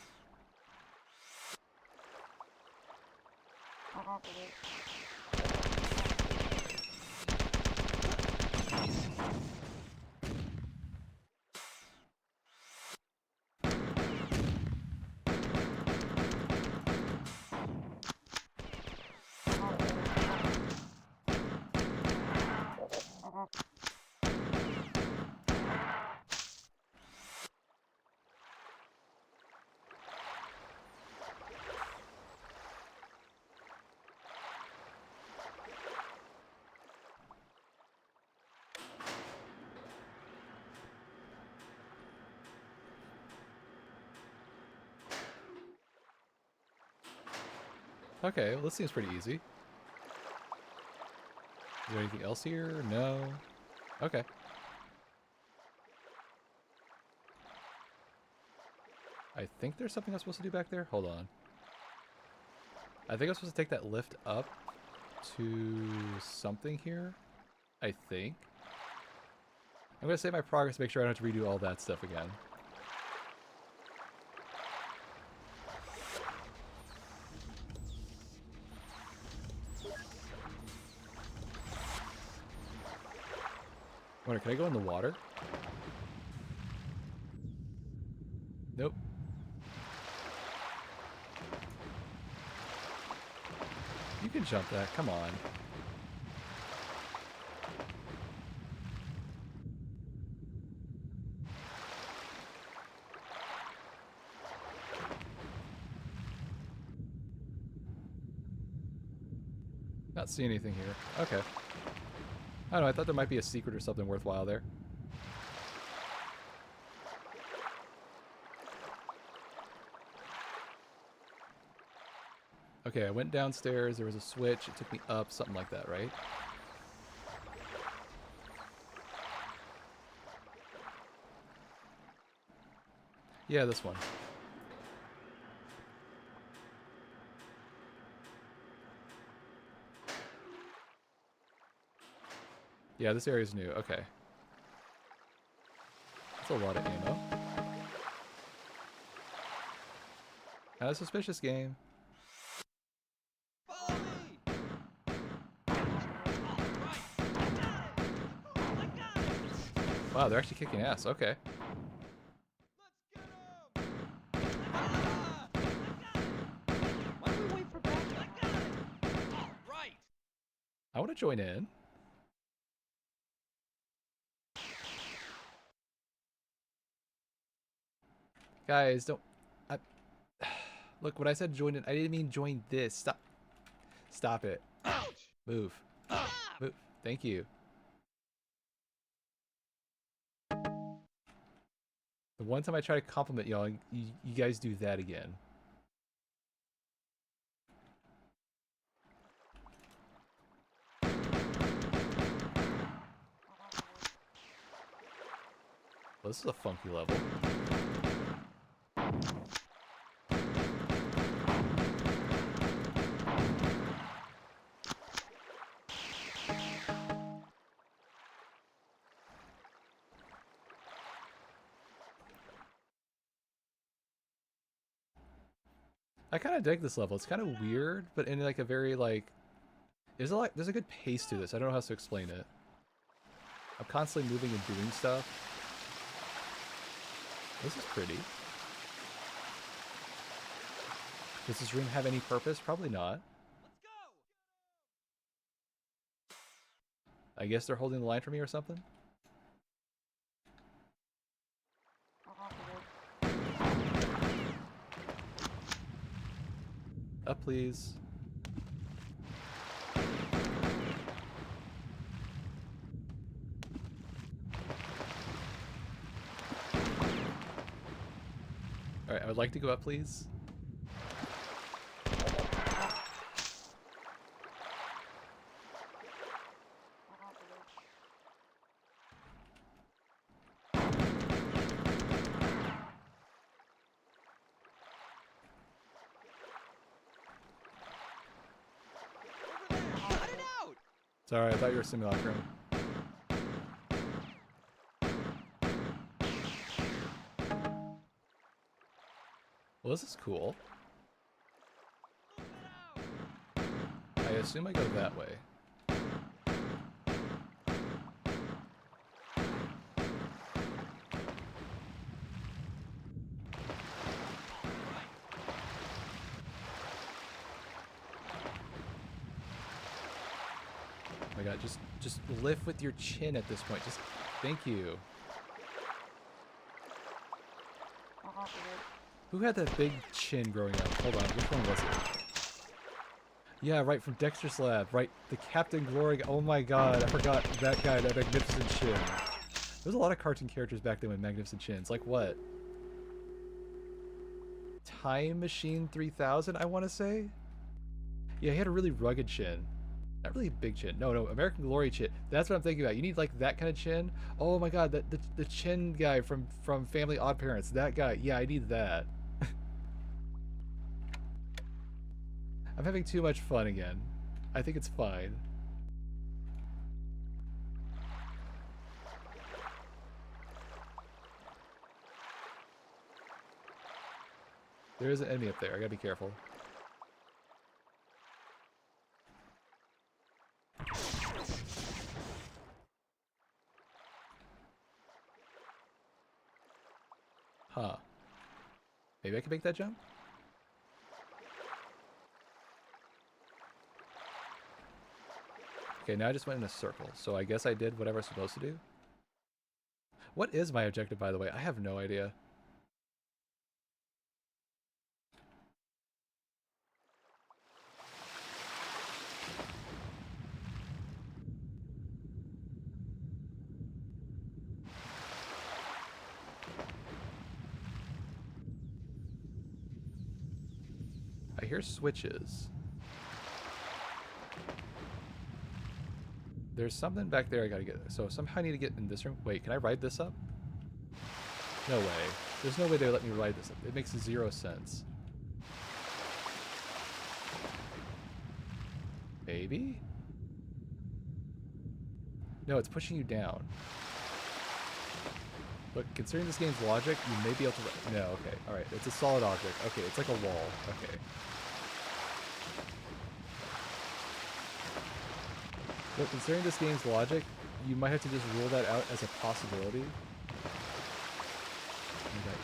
Okay, well this seems pretty easy. Is there anything else here? No. Okay. I think there's something I'm supposed to do back there. Hold on. I think I'm supposed to take that lift up to something here. I think. I'm gonna save my progress, make sure I don't have to redo all that stuff again. Wait, can I go in the water? Nope. You can jump that, come on. Not see anything here. Okay. I don't know, I thought there might be a secret or something worthwhile there. Okay, I went downstairs, there was a switch, it took me up, something like that, right? Yeah, this one. Yeah, this area's new. Okay. That's a lot of ammo. Kind of suspicious game. Follow me! Alright, I got it! Wow, they're actually kicking ass. Okay. Let's get him! Ah! I got it! Why do we wait for backup? I got it! Alright! I want to join in. Guys, don't... Look, when I said join in, I didn't mean join this. Stop. Stop it. Ouch! Move. Move. Thank you. The one time I try to compliment y'all, you guys do that again. Well, this is a funky level. I kind of dig this level. It's kind of weird, but in like a very like... There's a good pace to this. I don't know how else to explain it. I'm constantly moving and doing stuff. This is pretty. Does this room have any purpose? Probably not. Let's go! I guess they're holding the line for me or something? Up, please. Alright, I would like to go up, please. Over there! Cut it out! Sorry, I thought you were simulacrum. Well, this is cool. Move it out! I assume I go that way. Alright! Oh my god, just lift with your chin at this point. Just thank you. Who had that big chin growing up? Hold on, which one was it? Yeah, right, from Dexter's Lab. Right, the Captain Glory. Oh my god, I forgot that guy, that magnificent chin. There's a lot of cartoon characters back then with magnificent chins. Like what? Time Machine 3000, I want to say? Yeah, he had a really rugged chin. Not really a big chin. No, American Glory chin. That's what I'm thinking about. You need like that kind of chin. Oh my god, the chin guy from Family Odd Parents. That guy. Yeah, I need that. I'm having too much fun again. I think it's fine. There is an enemy up there. I gotta be careful. Huh. Maybe I can make that jump? Okay, now I just went in a circle, so I guess I did whatever I was supposed to do. What is my objective, by the way? I have no idea. I hear switches. There's something back there I gotta get. So somehow I need to get in this room. Wait, can I ride this up? No way. There's no way they let me ride this up. It makes 0 sense. Maybe? No, it's pushing you down. But considering this game's logic, you may be able to... No, okay. Alright, it's a solid object. Okay, it's like a wall. Okay. But considering this game's logic, you might have to just rule that out as a possibility.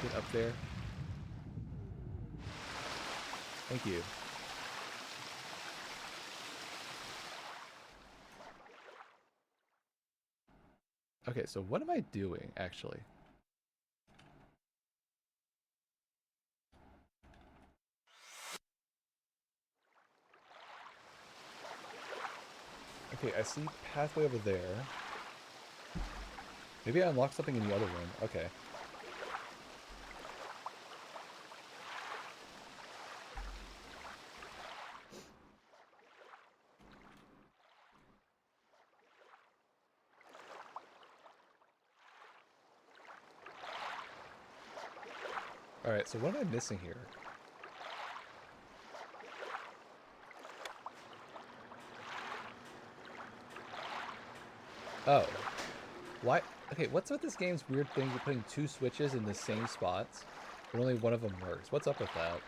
Get up there. Thank you. Okay, so what am I doing, actually? Okay, I see pathway over there. Maybe I unlocked something in the other room. Okay. Alright, so what am I missing here? Oh. Why? Okay, what's with this game's weird thing of putting 2 switches in the same spots, but only one of them works? What's up with that?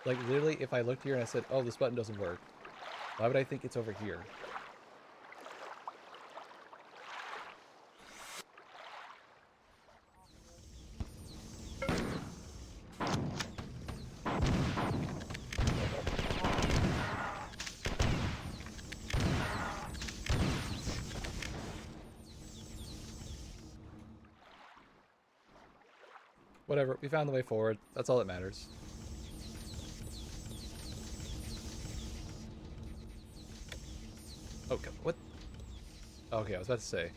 Like, literally, if I looked here and I said, oh, this button doesn't work, why would I think it's over here? Whatever, we found the way forward. That's all that matters. Oh, what? Okay, I was about to say.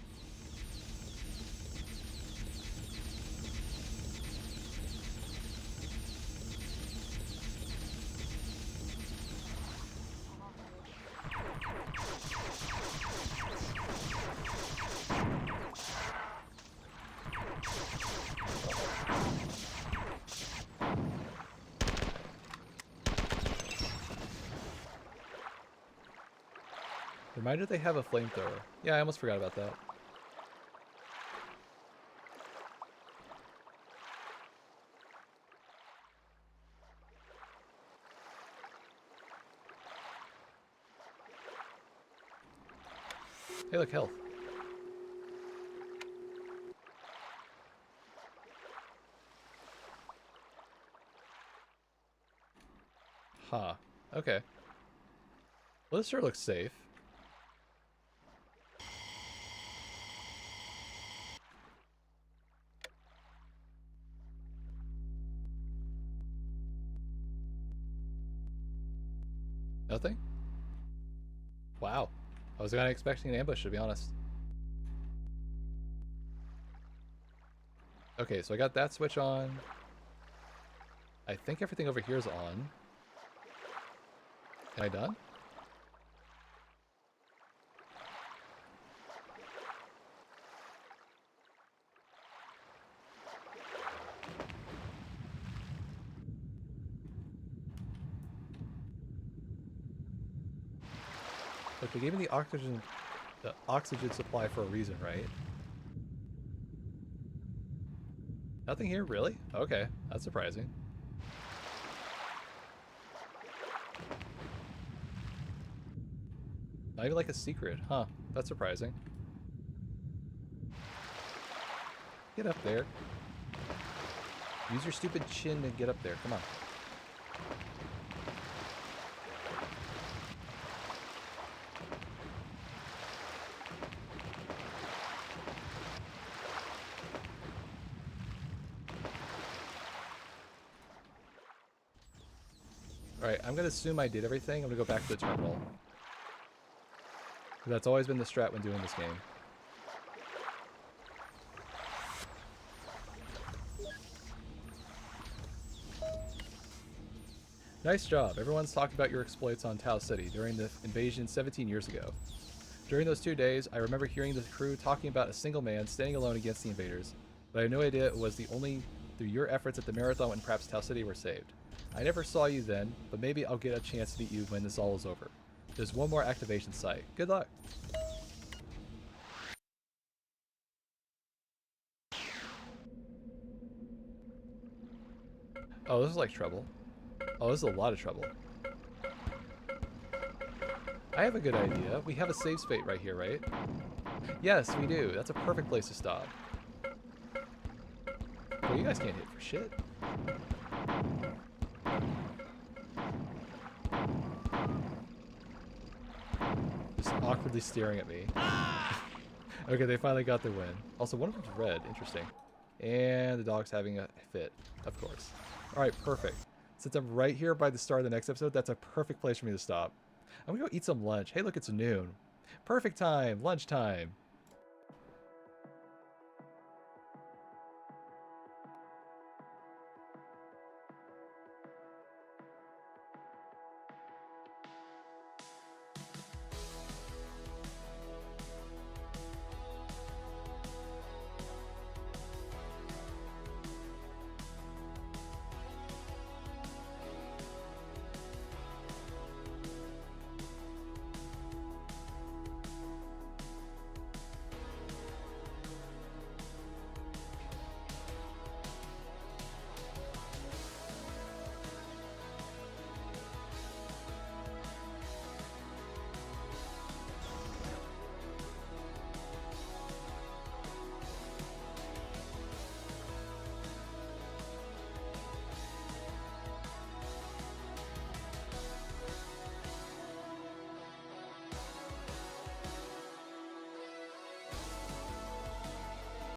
Reminder they have a flamethrower. Yeah, I almost forgot about that. Hey, look, health. Huh. Okay. Well, this sure looks safe. Nothing? Wow. I was kind of expecting an ambush, to be honest. Okay, so I got that switch on. I think everything over here is on. Am I done? Look, they gave me the oxygen supply for a reason, right? Nothing here, really? Okay, that's surprising. Not even like a secret, huh? That's surprising. Get up there. Use your stupid chin to get up there. Come on. Alright, I'm gonna assume I did everything. I'm gonna go back to the terminal. That's always been the strat when doing this game. Nice job. Everyone's talking about your exploits on Tau City during the invasion 17 years ago. During those 2 days, I remember hearing the crew talking about a single man standing alone against the invaders, but I had no idea it was the only through your efforts at the marathon when perhaps Tau City were saved. I never saw you then, but maybe I'll get a chance to meet you when this all is over. There's one more activation site. Good luck! Oh, this is like trouble. Oh, this is a lot of trouble. I have a good idea. We have a save spate right here, right? Yes, we do. That's a perfect place to stop. Well, you guys can't hit for shit. Just awkwardly staring at me. Okay, they finally got their win. Also, one of them's red. Interesting. And the dog's having a fit, of course. Alright, perfect. Since I'm right here by the start of the next episode, that's a perfect place for me to stop. I'm gonna go eat some lunch. Hey, look, it's noon. Perfect time, lunchtime.